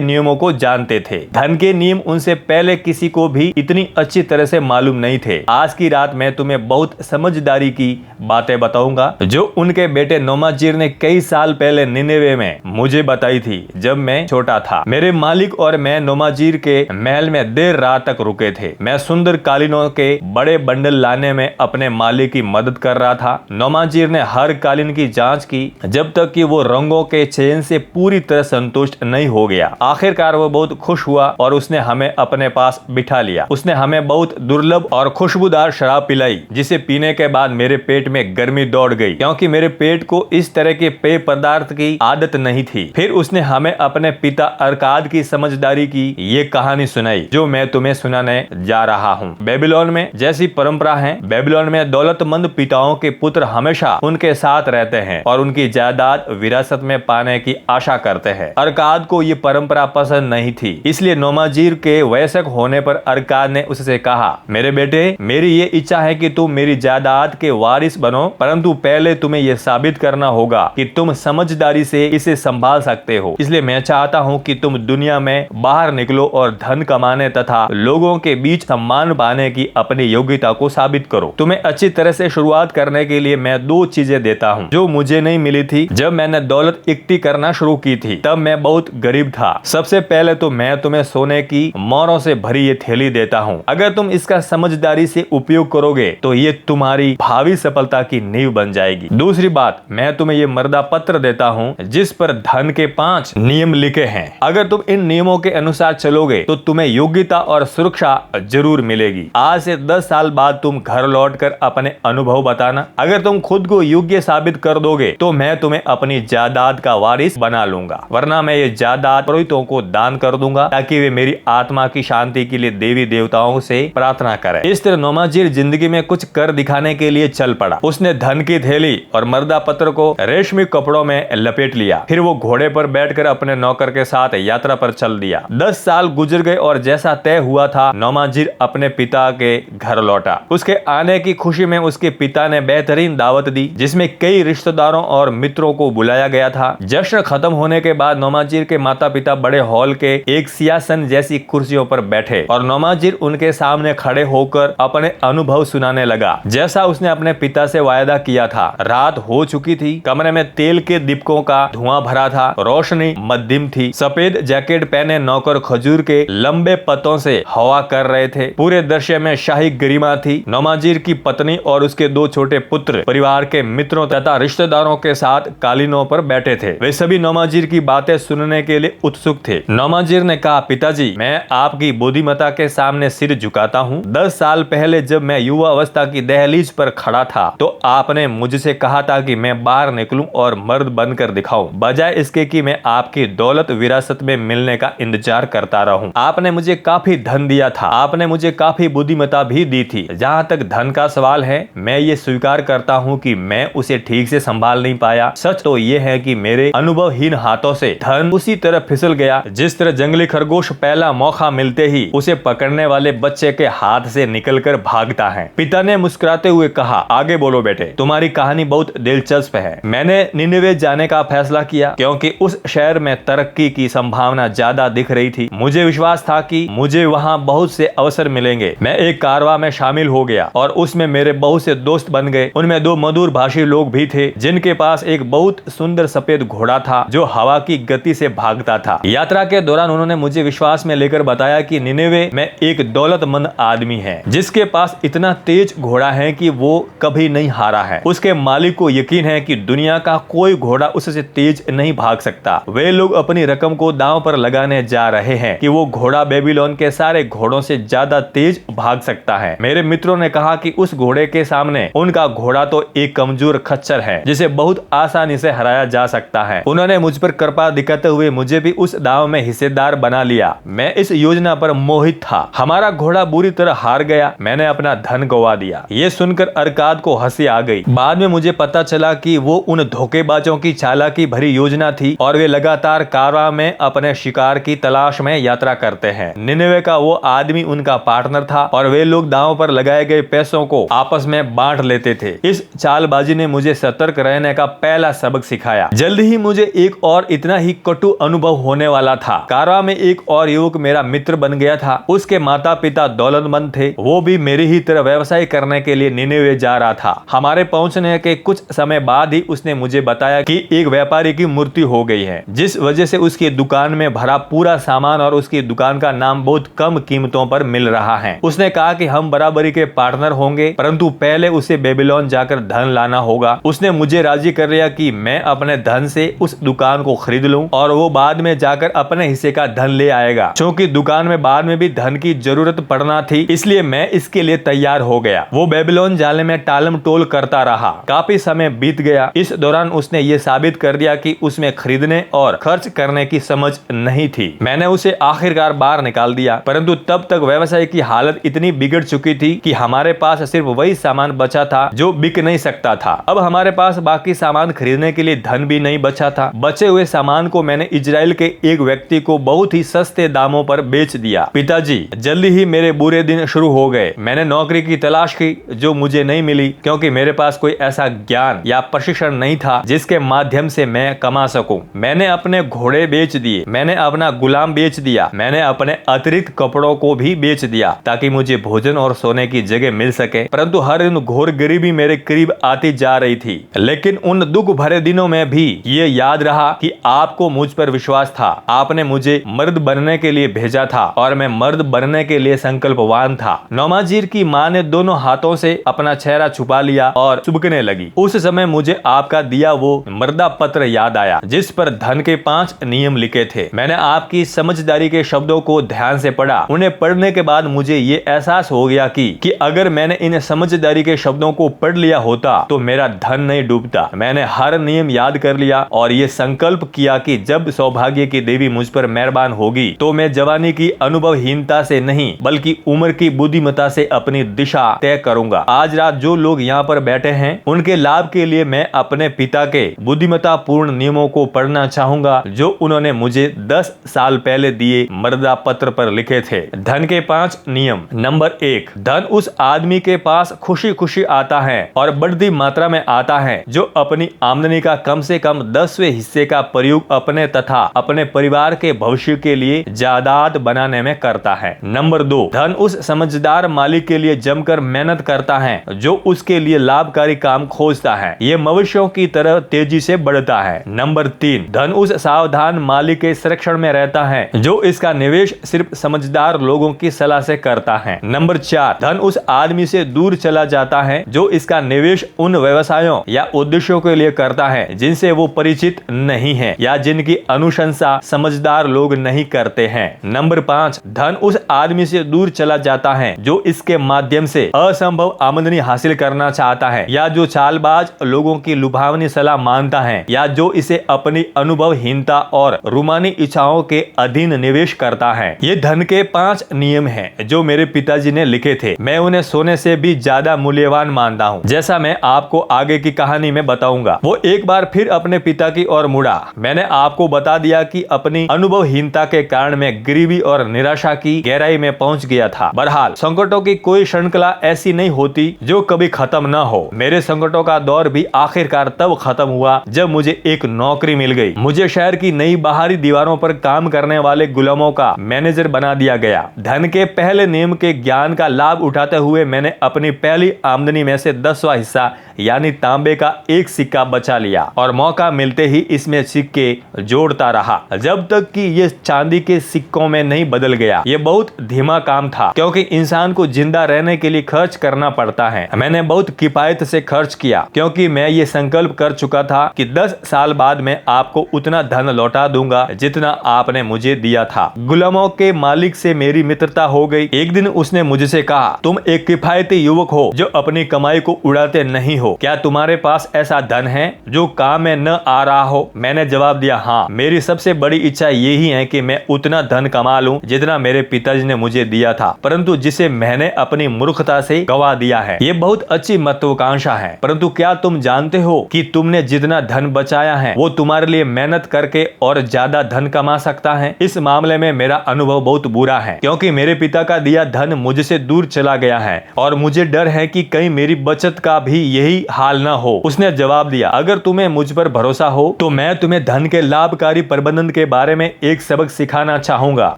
नियमों को जानते थे। धन के नियम उनसे पहले किसी को भी इतनी अच्छी तरह से मालूम नहीं थे। आज की रात मैं तुम्हें बहुत समझदारी की बातें बताऊंगा जो उनके बेटे नोमाजीर ने कई साल पहले निनेवे में मुझे बताई थी जब मैं छोटा था। मेरे मालिक और मैं नोमाजीर के महल में देर रात तक रुके थे। मैं सुंदर कालीनों के बड़े बंडल लाने में अपने मालिक की मदद कर रहा था। नोमाजीर ने हर कालीन की जांच की जब तक कि वो रंगों के चयन से पूरी तरह संतुष्ट नहीं हो गया। आखिरकार वो बहुत खुश हुआ और उसने हमें अपने पास बिठा लिया। उसने हमें बहुत दुर्लभ और खुशबूदार शराब पिलाई जिसे पीने के बाद मेरे पेट में गर्मी दौड़ गई क्योंकि मेरे पेट को इस तरह के पेय पदार्थ की आदत नहीं थी। फिर उसने हमें अपने पिता अरकाद की समझदारी की ये कहानी सुनाई जो मैं तुम्हें सुनाने जा रहा हूँ। बेबीलोन में जैसी परंपरा है, बेबीलोन में दौलतमंद पिताओं के पुत्र हमेशा उनके साथ रहते हैं और उनकी जायदाद विरासत में पाने की आशा करते हैं। अरकाद को ये परंपरा पसंद नहीं थी, इसलिए नोमाजीर के वयस्क होने पर अरकाद ने उससे कहा, मेरे बेटे, मेरी ये इच्छा है कि तुम मेरी जायदाद के वारिस बनो, परंतु पहले तुम्हें यह साबित करना होगा कि तुम समझदारी से इसे संभाल सकते हो। इसलिए मैं चाहता हूँ कि तुम दुनिया में बाहर निकलो और धन कमाने तथा लोगों के बीच सम्मान पाने की अपनी योग्यता को साबित करो। तुम्हें अच्छी तरह से शुरुआत करने के लिए मैं दो चीजें देता हूँ जो मुझे नहीं मिली थी जब मैंने दौलत इकट्ठी करना शुरू की थी। तब मैं बहुत गरीब था। सबसे पहले तो मैं तुम्हें सोने की मोहरों से भरी ये थैली देता हूँ। अगर तुम इसका समझदारी से उपयोग करोगे तो ये तुम्हारी भावी सफलता की नींव बन जाएगी। दूसरी बात, मैं तुम्हें ये मर्दा पत्र देता हूँ जिस पर धन के 5 नियम लिखे हैं। अगर तुम इन नियमों के अनुसार चलोगे तो तुम्हें योग्यता और सुरक्षा जरूर मिलेगी। आज से 10 साल बाद तुम घर लौटकर अपने अनुभव बताना। अगर तुम खुद को योग्य साबित कर दोगे तो मैं तुम्हें अपनी जायदाद का वारिस बना लूंगा, वरना मैं ये जायदाद पुरोहितों को दान कर दूंगा ताकि वे मेरी आत्मा की शांति के लिए देवी देवताओं से प्रार्थना करें। इस तरह नोमाजीर जिंदगी में कुछ कर दिखाने के लिए चल पड़ा। उसने धन की थैली और मर्दा पत्र को रेशमी कपड़ों में लपेट लिया। फिर वो घोड़े पर बैठकर अपने नौकर के साथ यात्रा पर चल दिया। 10 साल गुजर गए और जैसा तय हुआ था नोमाजीर अपने पिता के घर लौटा। उसके आने की खुशी में उसके पिता ने बेहतरीन दावत दी जिसमें कई रिश्तेदारों और मित्रों को बुलाया गया था। जश्न खत्म होने के बाद नोमाजीर के माता पिता बड़े हॉल के एक सिंहासन जैसी कुर्सियों पर बैठे और नोमाजीर उनके सामने खड़े होकर अपने अनुभव सुनाने लगा जैसा उसने अपने पिता से वायदा किया था। रात हो चुकी थी। कमरे में तेल के दीपकों का धुआं भरा था। रोशनी मध्यम थी। सफेद जैकेट पहने नौकर खजूर के लंबे पत्तों से हवा कर रहे थे। पूरे दृश्य में शाही गरिमा थी। नोमाजीर की पत्नी और उसके 2 छोटे पुत्र परिवार के मित्रों तथा रिश्तेदारों के साथ कालीनों पर बैठे थे। वे सभी नोमाजीर की बातें सुनने के लिए उत्सुक थे। नोमाजीर ने कहा, पिताजी, मैं आपकी बुद्धिमत्ता के सामने सिर झुकाता हूँ। 10 साल पहले जब मैं युवा अवस्था की दहलीज पर खड़ा था तो आपने मुझसे कहा था कि मैं बाहर निकलूं और मर्द बनकर दिखाऊं, बजाय इसके कि मैं आपकी दौलत विरासत में मिलने का इंतजार करता रहूं। आपने मुझे काफी धन दिया था। आपने मुझे काफी बुद्धिमत्ता भी दी थी। जहां तक धन का सवाल है, मैं ये स्वीकार करता हूं कि मैं उसे ठीक से संभाल नहीं पाया। सच तो ये है कि मेरे अनुभवहीन हाथों से धन उसी तरह फिसल गया जिस तरह जंगली खरगोश पहला मौका मिलते ही उसे पकड़ने वाले बच्चे के हाथ से निकलकर भागता है। पिता ने मुस्कुराते हुए कहा, आगे बोलो बेटे, तुम्हारी कहानी बहुत दिलचस्प है। मैंने निनेवे जाने का फैसला किया क्योंकि उस शहर में तरक्की की संभावना ज्यादा दिख रही थी। मुझे विश्वास था कि मुझे वहाँ बहुत से अवसर मिलेंगे। मैं एक कारवां में शामिल हो गया और उसमें मेरे बहुत से दोस्त बन गए। उनमें 2 मधुर भाषी लोग भी थे जिनके पास एक बहुत सुंदर सफेद घोड़ा था जो हवा की गति से भागता था। यात्रा के दौरान उन्होंने मुझे विश्वास में लेकर बताया कि निनेवे में एक दौलतमंद आदमी है जिसके पास इतना तेज घोड़ा है कि वो कभी नहीं हारा है। उसके मालिक को यकीन है कि दुनिया का कोई घोड़ा उससे तेज नहीं भाग सकता। वे लोग अपनी रकम को दांव पर लगाने जा रहे हैं कि वो घोड़ा बेबीलोन के सारे घोड़ों से ज्यादा तेज भाग सकता है। मेरे मित्रों ने कहा कि उस घोड़े के सामने उनका घोड़ा तो एक कमजोर खच्चर है जिसे बहुत आसानी से हराया जा सकता है। उन्होंने मुझ पर कृपा दिखाते हुए मुझे भी उस दाव में हिस्सेदार बना लिया। मैं इस योजना पर मोहित था। हमारा घोड़ा बुरी तरह हार गया। मैंने अपना धन गवा दिया। ये सुनकर अरकाद को हंसी आ गई। बाद में मुझे पता चला कि वो उन धोखेबाजों की चालाकी भरी योजना थी और वे लगातार कारवा में अपने शिकार की तलाश में यात्रा करते हैं। निनेवे का वो आदमी उनका पार्टनर था और वे लोग दांव पर लगाए गए पैसों को आपस में बांट लेते थे। इस चालबाजी ने मुझे सतर्क रहने का पहला सबक सिखाया। जल्दी ही मुझे एक और इतना ही कटु अनुभव होने वाला था। कारवा में एक और युवक मेरा मित्र बन गया था। उसके माता पिता दौलतमंद थे। वो भी मेरी ही तरह व्यवसाय करने के लिए निनेवे जा रहा था। हमारे पहुंचने के कुछ समय बाद ही उसने मुझे बताया कि एक व्यापारी की मृत्यु हो गई है, जिस वजह से उसकी दुकान में भरा पूरा सामान और उसकी दुकान का नाम बहुत कम कीमतों पर मिल रहा है। उसने कहा कि हम बराबरी के पार्टनर होंगे, परंतु पहले उसे बेबीलोन जाकर धन लाना होगा। उसने मुझे राजी कर लिया कि मैं अपने धन से उस दुकान को खरीद लूं और वो बाद में जाकर अपने हिस्से का धन ले आएगा। क्योंकि दुकान में बाद में भी धन की जरूरत पड़ना थी, इसलिए मैं इसके लिए तैयार हो गया। वो बेबीलोन जाने में टालम टोल करता रहा। काफी समय बीत गया। इस दौरान उसने ये साबित कर दिया कि उसमें खरीदने और खर्च करने की समझ नहीं थी। मैंने उसे आखिरकार बाहर निकाल दिया, परंतु तब तक व्यवसाय की हालत इतनी बिगड़ चुकी थी कि हमारे पास सिर्फ वही सामान बचा था जो बिक नहीं सकता था। अब हमारे पास बाकी सामान खरीदने के लिए धन भी नहीं बचा था। बचे हुए सामान को मैंने इजराइल के एक व्यक्ति को बहुत ही सस्ते दामों पर बेच दिया। पिताजी, जल्दी ही मेरे बुरे दिन शुरू हो गए। मैंने नौकरी की तलाश की जो मुझे नहीं मिली, क्योंकि मेरे पास कोई ऐसा ज्ञान या प्रशिक्षण नहीं था जिसके माध्यम से मैं कमा सकूं। मैंने अपने घोड़े बेच दिए। मैंने अपना गुलाम बेच दिया। मैंने अपने अतिरिक्त कपड़ों को भी बेच दिया ताकि मुझे भोजन और सोने की जगह मिल सके। परंतु हर दिन घोर गरीबी मेरे करीब आती जा रही थी। लेकिन उन दुख भरे दिनों में भी ये याद रहा कि आपको मुझ पर विश्वास था। आपने मुझे मर्द बनने के लिए भेजा था और मैं मर्द बनने के लिए संकल्पवान था। नौमाजीर की माँ ने दोनों हाथों से अपना चेहरा छुपा लिया और चुभकने लगी। उस समय मुझे आपका दिया वो मर्दा पत्र याद आया जिस पर धन के 5 नियम लिखे थे। मैंने आपकी समझदारी के शब्दों को ध्यान से पढ़ा। उन्हें पढ़ने के बाद मुझे ये एहसास हो गया कि अगर मैंने इन समझदारी के शब्दों को पढ़ लिया होता तो मेरा धन नहीं डूबता। मैंने हर नियम याद कर लिया और ये संकल्प किया कि जब सौभाग्य की देवी मुझ पर मेहरबान होगी तो मैं जवानी की अनुभवहीनता से नहीं बल्कि उम्र की बुद्धिमत्ता से अपनी दिशा तय करूंगा। आज रात जो लोग यहाँ पर बैठे हैं उनके लाभ के लिए मैं अपने पिता के बुद्धिमत्ता पूर्ण नियमों को पढ़ना चाहूंगा जो उन्होंने मुझे 10 साल पहले दिए मर्दा पत्र पर लिखे थे। धन के 5 नियम। नंबर 1, धन उस आदमी के पास खुशी खुशी आता है और बढ़ती मात्रा में आता है जो अपनी आमदनी का कम से कम 10वें हिस्से का प्रयोग अपने तथा अपने परिवार के भविष्य के लिए जायदाद बनाने में करता है। नंबर 2, धन उस समझदार मालिक के लिए जमकर मेहनत करता है जो उसके लिए लाभकारी काम खोजता है। ये मवेशियों की तरह तेजी से बढ़ता है। नंबर 3, धन उस सावधान मालिक के संरक्षण में रहता है जो इसका निवेश सिर्फ समझदार लोगों की सलाह से करता है। नंबर 4, धन उस आदमी से दूर चला जाता है जो इसका निवेश उन व्यवसायों या उद्देश्यों के लिए करता है जिनसे वो परिचित नहीं है या जिनकी अनुशंसा समझदार लोग नहीं करते हैं। नंबर 5, धन उस आदमी से दूर चला जाता है जो इसके माध्यम से असंभव आमदनी हासिल करना चाहता है या जो चालबाज लोगों की लुभावनी सलाह मानता है या जो इसे अपनी अनुभवहीनता और रूमानी इच्छाओं के अधीन निवेश करता है। ये धन के 5 नियम हैं जो मेरे पिताजी ने लिखे थे। मैं उन्हें सोने से भी ज्यादा मूल्यवान मानता हूँ, जैसा मैं आपको आगे की कहानी में बताऊंगा। वो एक बार फिर अपने पिता की ओर मुड़ा। मैंने आपको बता दिया कि अपनी अनुभवहीनता के कारण मैं गरीबी और निराशा की गहराई में पहुंच गया था। बहरहाल संकटों की कोई श्रृंखला ऐसी नहीं होती जो कभी खत्म न हो। मेरे संकटों का दौर भी आखिरकार तब खत्म हुआ जब मुझे एक नौकरी मिल गई। मुझे शहर की नई बाहरी दीवारों पर काम करने वाले गुलामों का मैनेजर बना दिया गया। धन के पहले नियम के ज्ञान का लाभ उठाते हुए मैंने अपनी पहली आमदनी में से 10वां हिस्सा यानी तांबे का 1 सिक्का बचा लिया और मौका मिलते ही इसमें सिक्के जोड़ता रहा जब तक कि ये चांदी के सिक्कों में नहीं बदल गया। ये बहुत धीमा काम था क्योंकि इंसान को जिंदा रहने के लिए खर्च करना पड़ता है। मैंने बहुत किफायत से खर्च किया क्योंकि मैं ये संकल्प कर चुका था कि 10 साल बाद मैं आपको उतना धन लौटा दूंगा जितना आपने मुझे दिया था। गुलामों के मालिक से मेरी मित्रता हो गई। एक दिन उसने मुझसे कहा, तुम एक किफायती युवक हो जो अपनी कमाई को उड़ाते नहीं हो। क्या तुम्हारे पास ऐसा धन है जो काम में न आ रहा हो? मैंने जवाब दिया, हाँ, मेरी सबसे बड़ी इच्छा यही है कि मैं उतना धन कमा लूं जितना मेरे पिताजी ने मुझे दिया था, परंतु जिसे मैंने अपनी मूर्खता से गवा दिया है। ये बहुत अच्छी महत्वाकांक्षा है, परंतु क्या तुम जानते हो कि तुमने जितना धन बचाया है वो तुम्हारे लिए मेहनत करके और ज्यादा धन कमा सकता है। इस मामले में मेरा अनुभव बहुत बुरा है, क्योंकि मेरे पिता का दिया धन मुझसे दूर चला गया है और मुझे डर है कि कहीं मेरी बचत का भी यही हाल न हो। उसने जवाब दिया, अगर तुम्हें मुझ पर भरोसा हो तो मैं तुम्हें धन के लाभकारी प्रबंधन के बारे में एक सबक सिखाना चाहूंगा।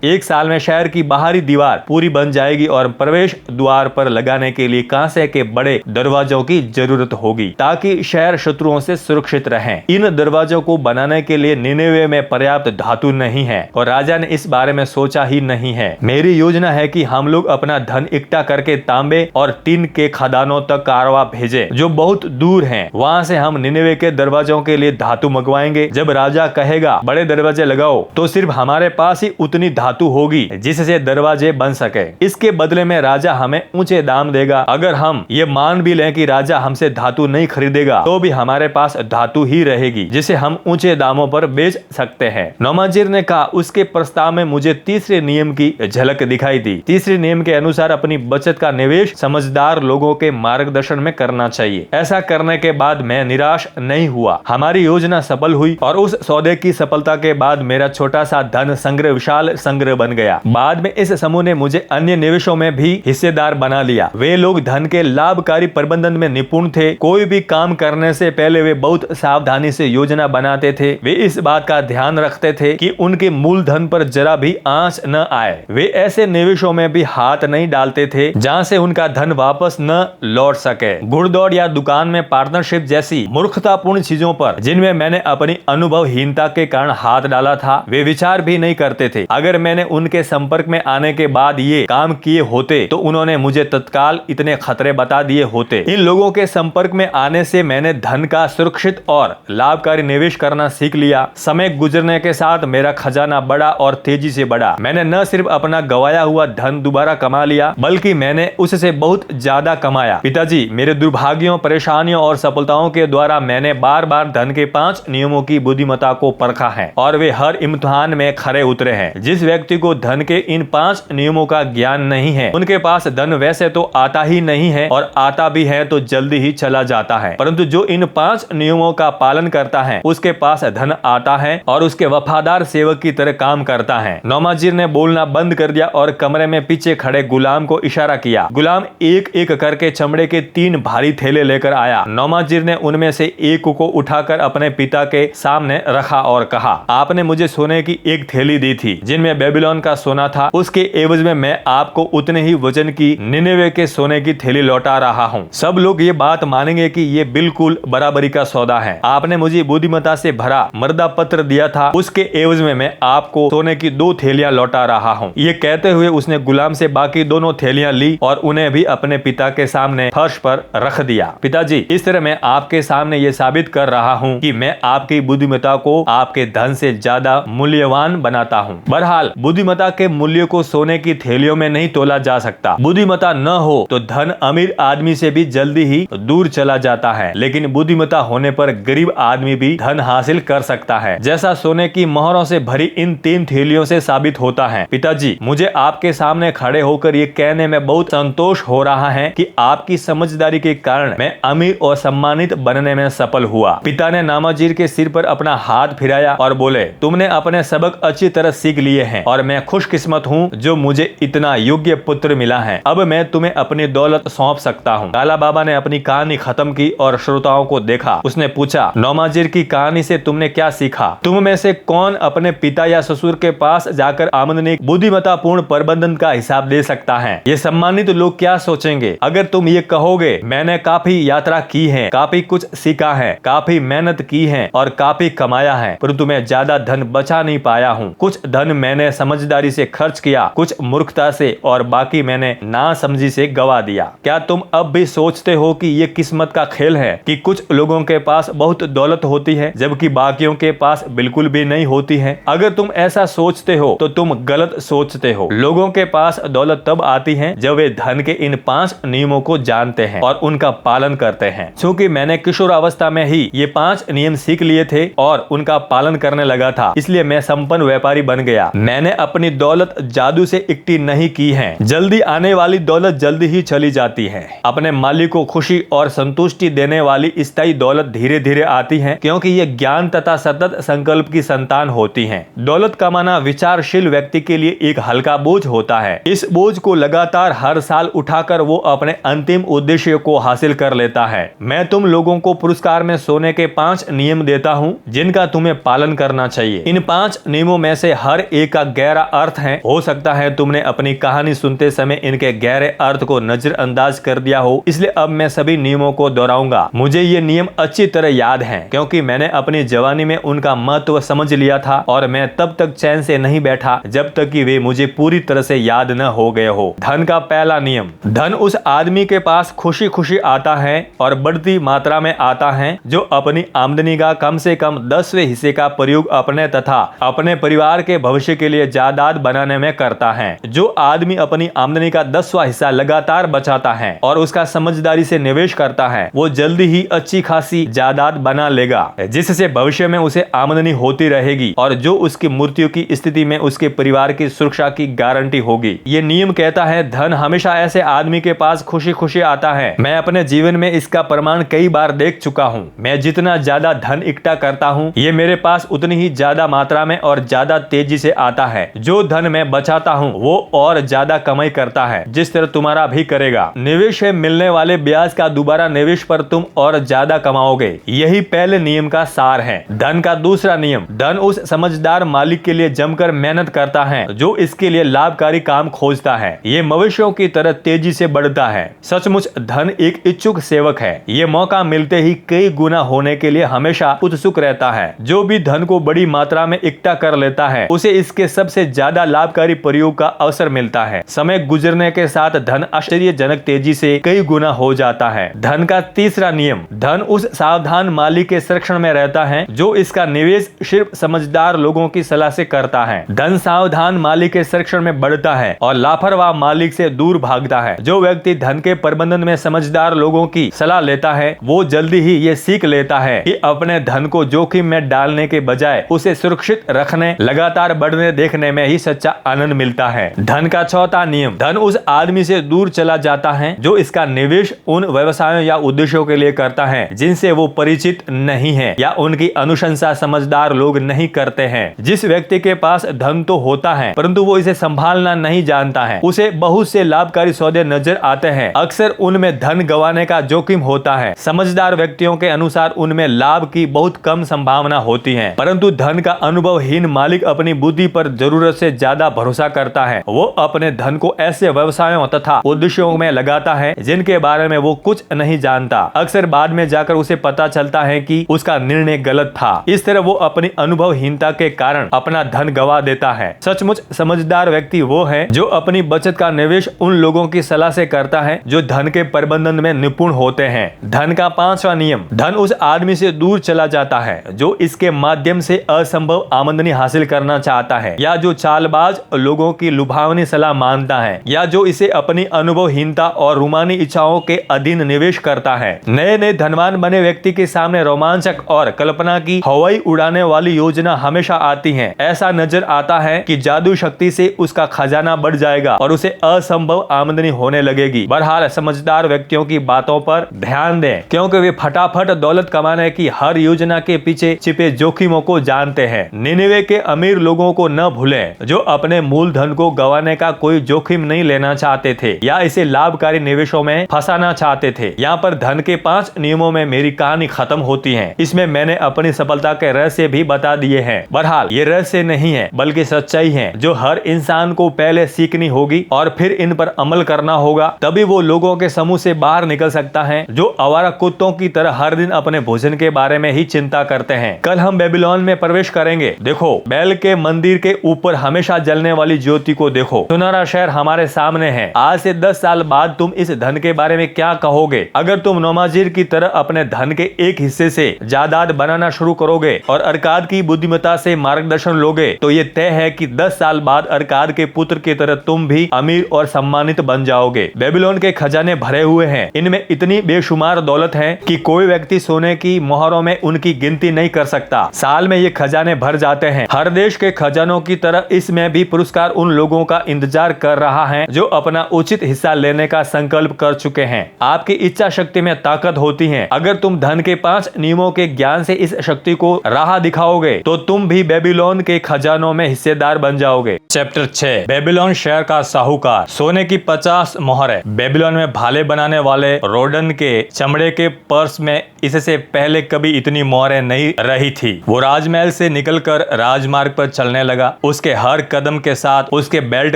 1 साल में शहर की बाहरी दीवार पूरी बन जाएगी और प्रवेश द्वार पर लगाने के लिए कांसे के बड़े दरवाजों की जरूरत होगी ताकि शहर शत्रुओं से सुरक्षित रहे। इन दरवाजों को बनाने के लिए निनेवे में पर्याप्त धातु नहीं है और राजा ने इस बारे में सोचा ही नहीं है। मेरी योजना है कि हम लोग अपना धन इकट्ठा करके तांबे और टिन के खदानों तक कारवा भेजे जो बहुत दूर हैं। वहां से हम निनेवे के दरवाजों के लिए धातु मंगवाएंगे। जब राजा कहेगा बड़े दरवाजे लगाओ तो सिर्फ हमारे पास ही उतनी धातु होगी जिससे दरवाजे बन सके। इसके बदले में राजा हमें ऊंचे दाम देगा। अगर हम ये मान भी लें कि राजा हमसे धातु नहीं खरीदेगा तो भी हमारे पास धातु ही रहेगी जिसे हम ऊंचे दामों पर बेच सकते हैं। नौमाजीर ने कहा, उसके प्रस्ताव में मुझे तीसरे नियम की झलक दिखाई दी। तीसरे नियम के अनुसार अपनी बचत का निवेश समझदार लोगों के मार्गदर्शन में करना चाहिए। ऐसा करने के बाद मैं निराश नहीं हुआ। हमारी योजना सफल हुई और उस सौदे की सफलता के बाद मेरा छोटा सा धन संग्रह विशाल संग्रह बन गया। बाद में इस समूह ने मुझे अन्य निवेशों में भी हिस्सेदार बना लिया। वे लोग धन के लाभकारी प्रबंधन में निपुण थे। कोई भी काम करने से पहले वे बहुत सावधानी से योजना बनाते थे। वे इस बात का ध्यान रखते थे कि उनके मूलधन पर जरा भी आंच न आए। वे ऐसे निवेशों में भी हाथ नहीं डालते थे जहां से उनका धन वापस न लौट सके। घुड़दौड़ या दुकान में पार्टनरशिप जैसी मूर्खतापूर्ण चीजों पर जिनमें मैंने अपनी अनुभवहीनता के कारण हाथ डाला था, वे विचार भी नहीं करते थे। अगर मैंने उनके संपर्क में आने के बाद ये काम किए होते तो उन्होंने मुझे तत्काल इतने खतरे बता दिए होते। इन लोगों के संपर्क में आने से मैंने धन का सुरक्षित और लाभकारी निवेश करना सीख लिया। समय गुजरने के साथ मेरा खजाना बढ़ा और तेजी से बढ़ा। मैंने न सिर्फ अपना गवाया हुआ धन दोबारा कमा लिया बल्कि मैंने उससे बहुत ज्यादा कमाया। पिताजी, मेरे दुर्भाग्यों, परेशानियों और सफलताओं के द्वारा मैंने बार बार धन के 5 नियमों की बुद्धिमत्ता को परखा है और वे हर इम्तिहान में खरे उतरे हैं। जिस व्यक्ति को धन के इन 5 नियमों का ज्ञान नहीं है उनके पास धन वैसे तो आता ही नहीं है और आता भी है तो जल्दी ही चला जाता है, परंतु जो इन 5 नियमों का पालन करता है उसके पास धन आता है और उसके वफादार सेवक की तरह काम करता है। नौमाजीर ने बोलना बंद कर दिया और कमरे में पीछे खड़े गुलाम को इशारा किया। गुलाम एक एक करके चमड़े के 3 भारी थैले लेकर आया। नौमाजीर ने उनमें से एक को उठाकर अपने पिता के सामने रखा और कहा, आपने मुझे सोने की एक थैली दी थी जिनमें बेबीलोन का सोना था। उसके एवज में मैं आपको उतने ही वजन की निनेवे के सोने की थैली लौटा रहा हूँ। सब लोग ये बात मानेंगे कि ये बिल्कुल बराबरी का सौदा है। आपने मुझे बुद्धिमत्ता से भरा मर्दा पत्र दिया था, उसके एवज में मैं आपको सोने की 2 थैलियां लौटा रहा हूँ। ये कहते हुए उसने गुलाम से बाकी दोनों थैलियां ली और उन्हें भी अपने पिता के सामने फर्श पर रख दिया। पिताजी, इस तरह मैं आपके सामने ये साबित कर रहा हूँ कि मैं आपकी बुद्धिमत्ता को आपके धन से ज्यादा मूल्यवान बनाता हूँ। बहरहाल बुद्धिमत्ता के मूल्य को सोने की थैलियों में नहीं तोला जा सकता। बुद्धिमत्ता न हो तो धन अमीर आदमी से भी जल्दी ही दूर चला जाता है, लेकिन बुद्धिमत्ता होने पर गरीब आदमी भी धन हासिल कर सकता है, जैसा सोने की मोहरों से भरी इन 3 थैलियों से साबित होता है। पिताजी, मुझे आपके सामने खड़े होकर ये कहने में बहुत संतोष हो रहा है कि आपकी समझदारी के कारण मैं अमीर और सम्मानित बनने में सफल हुआ। पिता ने नामाजीर के सिर पर अपना हाथ फिराया और बोले, तुमने अपने सबक अच्छी तरह सीख लिए हैं और मैं खुशकिस्मत हूँ जो मुझे इतना योग्य पुत्र मिला है। अब मैं तुम्हें अपनी दौलत सौंप सकता हूँ। काला बाबा ने अपनी कहानी खत्म की और श्रोताओं को देखा। उसने पूछा, नौमाजीर की कहानी से तुमने क्या सीखा? तुम में से कौन अपने पिता या ससुर के पास जाकर आमदनी बुद्धिमत्तापूर्ण प्रबंधन का हिसाब दे सकता है? ये सम्मानित लोग क्या सोचेंगे अगर तुम ये कहोगे, मैंने काफी यात्रा की है, काफी कुछ सीखा है, काफी मेहनत की है और काफी कमाया है, परंतु मैं ज्यादा धन बचा नहीं पाया हूँ। कुछ धन मैंने समझदारी से खर्च किया, कुछ मूर्खता से और बाकी मैंने नासमझी से गवा दिया। क्या तुम अब भी सोचते हो कि ये किस्मत का खेल है कि कुछ लोगों के पास बहुत दौलत होती है जबकि बाकियों के पास बिल्कुल भी नहीं होती है? अगर तुम ऐसा सोचते हो तो तुम गलत सोचते हो। लोगों के पास दौलत तब आती है जब जब वे धन के इन 5 नियमों को जानते हैं और उनका पालन करते हैं। क्योंकि मैंने किशोरावस्था में ही ये 5 नियम सीख लिए थे और उनका पालन करने लगा था, इसलिए मैं संपन्न व्यापारी बन गया। मैंने अपनी दौलत जादू से इकट्ठी नहीं की है। जल्दी आने वाली दौलत जल्दी ही चली जाती है। अपने मालिक को खुशी और संतुष्टि देने वाली स्थायी दौलत धीरे धीरे आती है, क्योंकि ये ज्ञान तथा सतत संकल्प की संतान होती है। दौलत कमाना विचारशील व्यक्ति के लिए एक हल्का बोझ होता है। इस बोझ को लगातार हर साल उठाकर वो अपने अंतिम उद्देश्य को हासिल कर लेता है। मैं तुम लोगों को पुरस्कार में सोने के 5 नियम देता हूँ, जिनका तुम्हें पालन करना चाहिए। इन 5 नियमों में से हर एक का गहरा अर्थ है। हो सकता है तुमने अपनी कहानी सुनते समय इनके गहरे अर्थ को नजरअंदाज कर दिया हो, इसलिए अब मैं सभी नियमों को दोहराऊंगा। मुझे ये नियम अच्छी तरह याद हैं, क्योंकि मैंने अपनी जवानी में उनका महत्व समझ लिया था और मैं तब तक चैन से नहीं बैठा जब तक कि वे मुझे पूरी तरह से याद न हो गए हो। धन का पहला नियम। धन उस आदमी के पास खुशी खुशी आता है और बढ़ती मात्रा में आता है जो अपनी आमदनी का कम से कम 10वें हिस्से का प्रयोग अपने तथा अपने परिवार के भविष्य के लिए जायदाद बनाने में करता है। जो आदमी अपनी आमदनी का 10वां हिस्सा लगातार बचाता है और उसका समझदारी से निवेश करता है, वो जल्दी ही अच्छी खासी जायदाद बना लेगा, जिससे भविष्य में उसे आमदनी होती रहेगी और जो उसकी मृत्यु की स्थिति में उसके परिवार की सुरक्षा की गारंटी होगी। ये नियम कहता है धन हमेशा ऐसे आदमी के पास खुशी खुशी आता है। मैं अपने जीवन में इसका प्रमाण कई बार देख चुका हूँ। मैं जितना ज्यादा धन इकट्ठा करता हूँ, ये मेरे पास उतनी ही ज्यादा मात्रा में और ज्यादा तेजी से आता है। जो धन मैं बचाता हूँ वो और ज्यादा कमाई करता है, जिस तरह तुम्हारा भी करेगा। निवेश है मिलने वाले ब्याज का दोबारा निवेश पर तुम और ज्यादा कमाओगे। यही पहले नियम का सार है। धन का दूसरा नियम। धन उस समझदार मालिक के लिए जमकर मेहनत करता है जो इसके लिए लाभकारी काम खोजता है। ये मवेशियों की तरह तेजी से बढ़ता है। सचमुच धन एक इच्छुक सेवक है। ये मौका मिलते ही कई गुना होने के लिए हमेशा उत्सुक रहता है। जो भी धन को बड़ी मात्रा में इकट्ठा कर लेता है, उसे इसके सबसे ज्यादा लाभकारी प्रयोग का अवसर मिलता है। समय गुजरने के साथ धन आश्चर्यजनक तेजी से कई गुना हो जाता है। धन का तीसरा नियम। धन उस सावधान मालिक के संरक्षण में रहता है जो इसका निवेश सिर्फ समझदार लोगों की सलाह से करता है। धन सावधान मालिक के संरक्षण में बढ़ता है और लापरवाह मालिक से दूर भागता है। जो व्यक्ति धन के प्रबंधन में समझदार लोगों की सलाह लेता है, वो जल्दी ही ये सीख लेता है कि अपने धन को जोखिम में डालने के बजाय उसे सुरक्षित रखने, लगातार बढ़ने देखने में ही सच्चा आनंद मिलता है। धन का चौथा नियम। धन उस आदमी से दूर चला जाता है जो इसका निवेश उन व्यवसायों या उद्देश्यों के लिए करता है जिनसे वो परिचित नहीं है या उनकी अनुशंसा समझदार लोग नहीं करते हैं। जिस व्यक्ति के पास धन तो होता है परंतु वो इसे संभालना नहीं जानता है, उसे बहुत से लाभकारी सौदे नजर आते हैं। अक्सर उनमें धन गंवाने का जोखिम होता है। समझदार व्यक्तियों के अनुसार उनमें लाभ की बहुत कम संभावना होती है, परंतु धन का अनुभवहीन मालिक अपनी बुद्धि पर जरूरत से ज्यादा भरोसा करता है। वो अपने धन को ऐसे व्यवसायों तथा उद्देश्यों में लगाता है जिनके बारे में वो कुछ नहीं जानता। अक्सर बाद में जाकर उसे पता चलता है कि उसका निर्णय गलत था। इस तरह वो अपनी अनुभवहीनता के कारण अपना धन गवा देता है। सचमुच समझदार व्यक्ति वो है जो अपनी बचत का निवेश उन लोगों की सलाह से करता है जो धन के प्रबंधन में निपुण होते हैं। धन का पांचवा नियम। धन उस आदमी से दूर चला जाता है जो इसके माध्यम से असंभव आमदनी हासिल करना चाहता है या जो चालबाज लोगों की लुभावनी सलाह मानता है या जो इसे अपनी अनुभवहीनता और रूमानी इच्छाओं के अधीन निवेश करता है। नए नए धनवान बने व्यक्ति के सामने रोमांचक और कल्पना की हवाई उड़ाने वाली योजना हमेशा आती है। ऐसा नजर आता है कि जादू शक्ति से उसका खजाना बढ़ जाएगा और उसे असंभव आमदनी होने लगेगी। बहरहाल समझदार व्यक्तियों की बातों पर ध्यान दें, क्योंकि वे फटाफट दौलत कमाने की हर योजना के पीछे छिपे जोखिमों को जानते हैं। निनिवे के अमीर लोगों को न भूलें जो अपने मूलधन को गंवाने का कोई जोखिम नहीं लेना चाहते थे या इसे लाभकारी निवेशों में फंसाना चाहते थे। यहाँ पर धन के 5 नियमों में मेरी कहानी खत्म होती है। इसमें मैंने अपनी सफलता के रहस्य भी बता दिए हैं। बहरहाल ये रहस्य नहीं है बल्कि सच्चाई है जो हर इंसान को पहले सीखनी होगी और फिर इन पर अमल करना होगा। तभी वो लोगों के समूह से बाहर निकल सकता है जो आवारा कुत्तों की तरह हर दिन अपने भोजन के बारे में ही चिंता करते हैं। कल हम बेबीलोन में प्रवेश करेंगे। देखो, बैल के मंदिर के ऊपर हमेशा जलने वाली ज्योति को देखो। सुनहरा शहर हमारे सामने है। आज से 10 साल बाद तुम इस धन के बारे में क्या कहोगे? अगर तुम नोमाजीर की तरह अपने धन के एक हिस्से से जायदाद बनाना शुरू करोगे और अरकाद की बुद्धिमत्ता से मार्गदर्शन लोगे तो ये तय है कि 10 साल बाद अरकाद के पुत्र की तरह तुम भी अमीर और सम्मानित बन जाओगे। बेबीलोन के खजाने भरे हुए हैं, इनमें इतनी बेशुमार दौलत है कि कोई व्यक्ति सोने की मोहरों में उनकी गिनती नहीं कर सकता। साल में ये खजाने भर जाते हैं। हर देश के खजानों की तरह इसमें भी पुरस्कार उन लोगों का इंतजार कर रहा है जो अपना उचित हिस्सा लेने का संकल्प कर चुके हैं। आपकी इच्छा शक्ति में ताकत होती है। अगर तुम धन के 5 नियमों के ज्ञान से इस शक्ति को राह दिखाओगे तो तुम भी बेबीलोन के खजानों में हिस्सेदार बन जाओगे। चैप्टर 6, बेबीलोन शहर का साहूकार। सोने की 50 मोहरें। बेबीलोन में भाले बनाने वाले रोडन के चमड़े के पर्स में इससे पहले कभी इतनी मोहरें नहीं रही थी। वो राजमहल से निकलकर राजमार्ग पर चलने लगा। उसके हर कदम के साथ उसके बेल्ट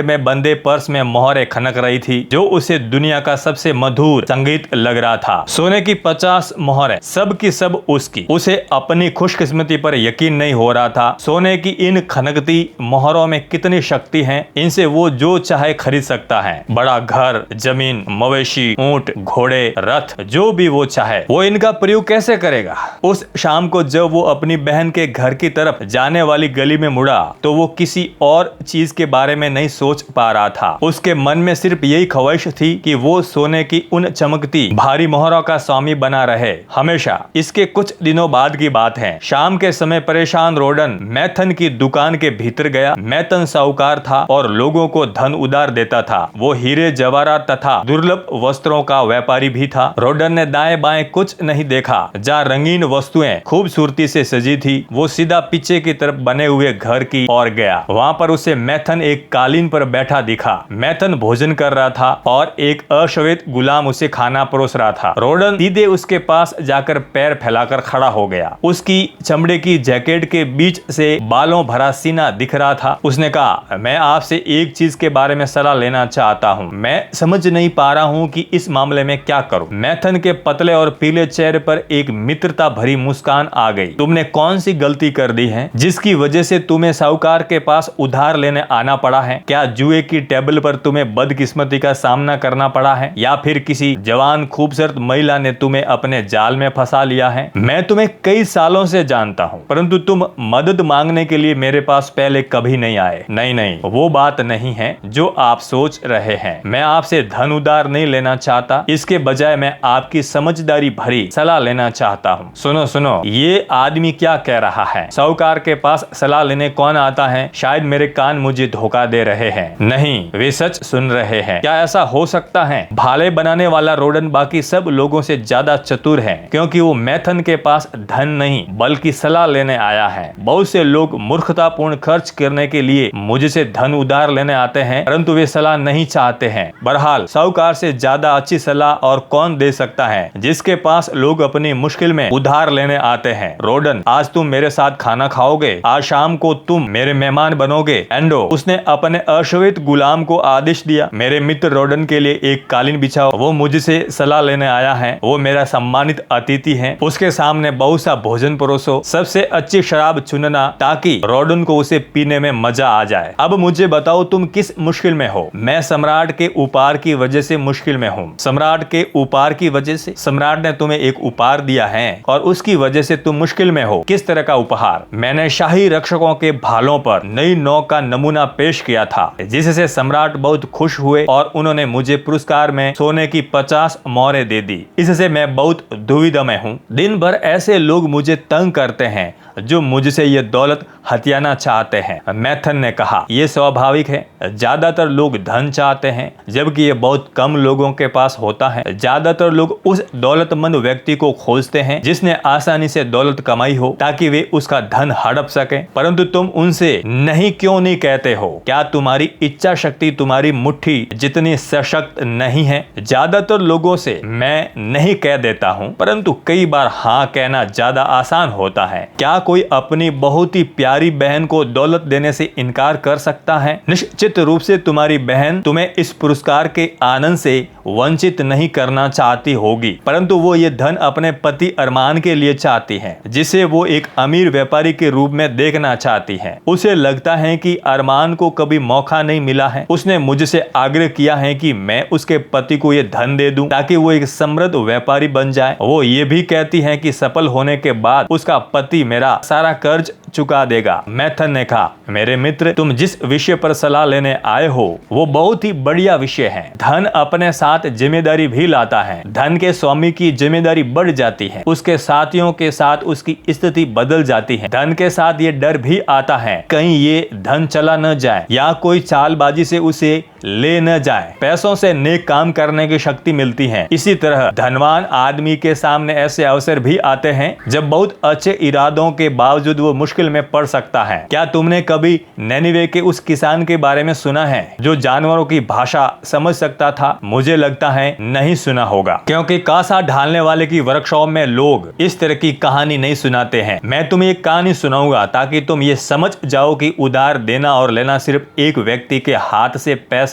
में बंधे पर्स में मोहरें खनक रही थी, जो उसे दुनिया का सबसे मधुर संगीत लग रहा था। सोने की 50 मोहरें, सब की सब उसकी। उसे अपनी खुशकिस्मती पर यकीन नहीं हो रहा था। सोने की इन खनकती मोहरों में कितनी शक्ति है। इनसे वो जो चाहे खरीद सकता है। बड़ा घर, जमीन, मवेशी, ऊंट, घोड़े, रथ, जो भी वो चाहे। वो इनका प्रयोग कैसे करेगा? उस शाम को जब वो अपनी बहन के घर की तरफ जाने वाली गली में मुड़ा तो वो किसी और चीज के बारे में नहीं सोच पा रहा था। उसके मन में सिर्फ यही ख्वाहिश थी कि वो सोने की उन चमकती भारी मोहरों का स्वामी बना रहे हमेशा। इसके कुछ दिनों बाद की बात है। शाम के समय परेशान रोडन मैथन की दुकान के भीतर गया। मैथन साहूकार था और लोगों को धन उधार देता था। वो हीरे जवाहरात तथा दुर्लभ वस्त्रों का व्यापारी भी था। रोडन ने दाएं बाएं कुछ नहीं देखा। जहाँ रंगीन वस्तुएं खूबसूरती से सजी थी, वो सीधा पीछे की तरफ बने हुए घर की ओर गया। वहाँ पर उसे मैथन एक कालीन पर बैठा दिखा। मैथन भोजन कर रहा था और एक अश्वेत गुलाम उसे खाना परोस रहा था। रोडन सीधे उसके पास जाकर पैर फैलाकर खड़ा हो गया। उसकी चमड़े की जैकेट के बीच से बालों भरा सीना दिख रहा था। उसने कहा, मैं आपसे एक चीज के बारे में सलाह लेना चाहता हूँ। मैं समझ नहीं पा रहा हूँ कि इस मामले में क्या करूँ। मैथन के पतले और पीले चेहरे पर एक मित्रता भरी मुस्कान आ गई। तुमने कौन सी गलती कर दी है जिसकी वजह से तुम्हें साहूकार के पास उधार लेने आना पड़ा है? क्या जुए की टेबल पर तुम्हें बदकिस्मती का सामना करना पड़ा है, या फिर किसी जवान खूबसूरत महिला ने तुम्हें अपने जाल में फंसा लिया है? मैं तुम्हें कई सालों से जानता हूँ, परंतु तुम मदद मांगने के लिए मेरे पास पहले कभी नहीं आए। नहीं, वो बात नहीं है जो आप सोच रहे हैं। मैं आपसे धन उधार नहीं लेना चाहता। इसके बजाय मैं आपकी समझदारी भरी सलाह लेना चाहता हूँ। सुनो, ये आदमी क्या कह रहा है? साहूकार के पास सलाह लेने कौन आता है? शायद मेरे कान मुझे धोखा दे रहे हैं। नहीं, वे सच सुन रहे हैं। क्या ऐसा हो सकता है? भाले बनाने वाला रोडन बाकी सब लोगों से ज्यादा चतुर है, क्योंकि वो मैथन के पास धन नहीं बल्कि सलाह लेने आया है। बहुत से लोग मूर्खतापूर्ण खर्च करने के लिए मुझसे धन उधार लेने आते हैं, परंतु वे सलाह नहीं चाहते हैं। बहरहाल, साहूकार से ज्यादा अच्छी सलाह और कौन दे सकता है, जिसके पास लोग अपनी मुश्किल में उधार लेने आते हैं। रोडन, आज तुम मेरे साथ खाना खाओगे। आज शाम को तुम मेरे मेहमान बनोगे। एंडो, उसने अपने अश्वेत गुलाम को आदेश दिया, मेरे मित्र रोडन के लिए एक कालीन बिछाओ। वो मुझसे सलाह लेने आया है। वो मेरा सम्मानित अतिथि है। उसके सामने बहुत सा भोजन परोसो। सबसे अच्छी शराब चुनना ताकि रोडन को उसे पीने में मजा आ जाए। अब मुझे बताओ, तुम किस मुश्किल में हो? मैं सम्राट के उपहार की वजह से मुश्किल में हूँ। सम्राट के उपहार की वजह से? सम्राट ने तुम्हें एक उपहार दिया है और उसकी वजह से तुम मुश्किल में हो। किस तरह का उपहार? मैंने शाही रक्षकों के भालों पर नई नौक का नमूना पेश किया था, जिससे सम्राट बहुत खुश हुए और उन्होंने मुझे पुरस्कार में सोने की 50 मोहरें दे दी। इससे मैं बहुत दुविधा में हूँ। दिन भर ऐसे लोग मुझे तंग करते हैं जो मुझसे ये दौलत हथियाना चाहते हैं। मैथन ने कहा, ये स्वाभाविक है। ज्यादातर लोग धन चाहते हैं, जबकि ये बहुत कम लोगों के पास होता है। ज्यादातर लोग उस दौलतमंद व्यक्ति को खोजते हैं जिसने आसानी से दौलत कमाई हो, ताकि वे उसका धन हड़प सकें। परंतु तुम उनसे नहीं क्यों नहीं कहते हो? क्या तुम्हारी इच्छा शक्ति तुम्हारी मुट्ठी जितनी सशक्त नहीं है? ज्यादातर लोगों से मैं नहीं कह देता हूँ, परंतु कई बार हाँ कहना ज्यादा आसान होता है। क्या कोई अपनी बहुत ही प्यारी बहन को दौलत देने से इनकार कर सकता है? निश्चित रूप से तुम्हारी बहन तुम्हें इस पुरस्कार के आनंद से वंचित नहीं करना चाहती होगी, परंतु वो ये धन अपने पति अरमान के लिए चाहती है, जिसे वो एक अमीर व्यापारी के रूप में देखना चाहती है। उसे लगता है कि अरमान को कभी मौका नहीं मिला है। उसने मुझसे आग्रह किया है कि मैं उसके पति को ये धन दे दूं ताकि वो एक समृद्ध व्यापारी बन जाए। वो ये भी कहती है कि सफल होने के बाद उसका पति मेरा सारा कर्ज चुका देगा। मैथन ने कहा, मेरे मित्र, तुम जिस विषय पर सलाह लेने आए हो वो बहुत ही बढ़िया विषय है। धन अपने साथ जिम्मेदारी भी लाता है। धन के स्वामी की जिम्मेदारी बढ़ जाती है, उसके साथियों के साथ उसकी स्थिति बदल जाती है। धन के साथ ये डर भी आता है कहीं ये धन चला न जाए या कोई चालबाजी से उसे ले न जाए। पैसों से नेक काम करने की शक्ति मिलती है। इसी तरह धनवान आदमी के सामने ऐसे अवसर भी आते हैं जब बहुत अच्छे इरादों के बावजूद वो मुश्किल में पड़ सकता है। क्या तुमने कभी नैनीवे के उस किसान के बारे में सुना है जो जानवरों की भाषा समझ सकता था? मुझे लगता है नहीं सुना होगा, क्योंकि कासा ढालने वाले की वर्कशॉप में लोग इस तरह की कहानी नहीं सुनाते हैं। मैं तुम्हें एक कहानी सुनाऊंगा ताकि तुम ये समझ जाओ कि उधार देना और लेना सिर्फ एक व्यक्ति के हाथ से पैसा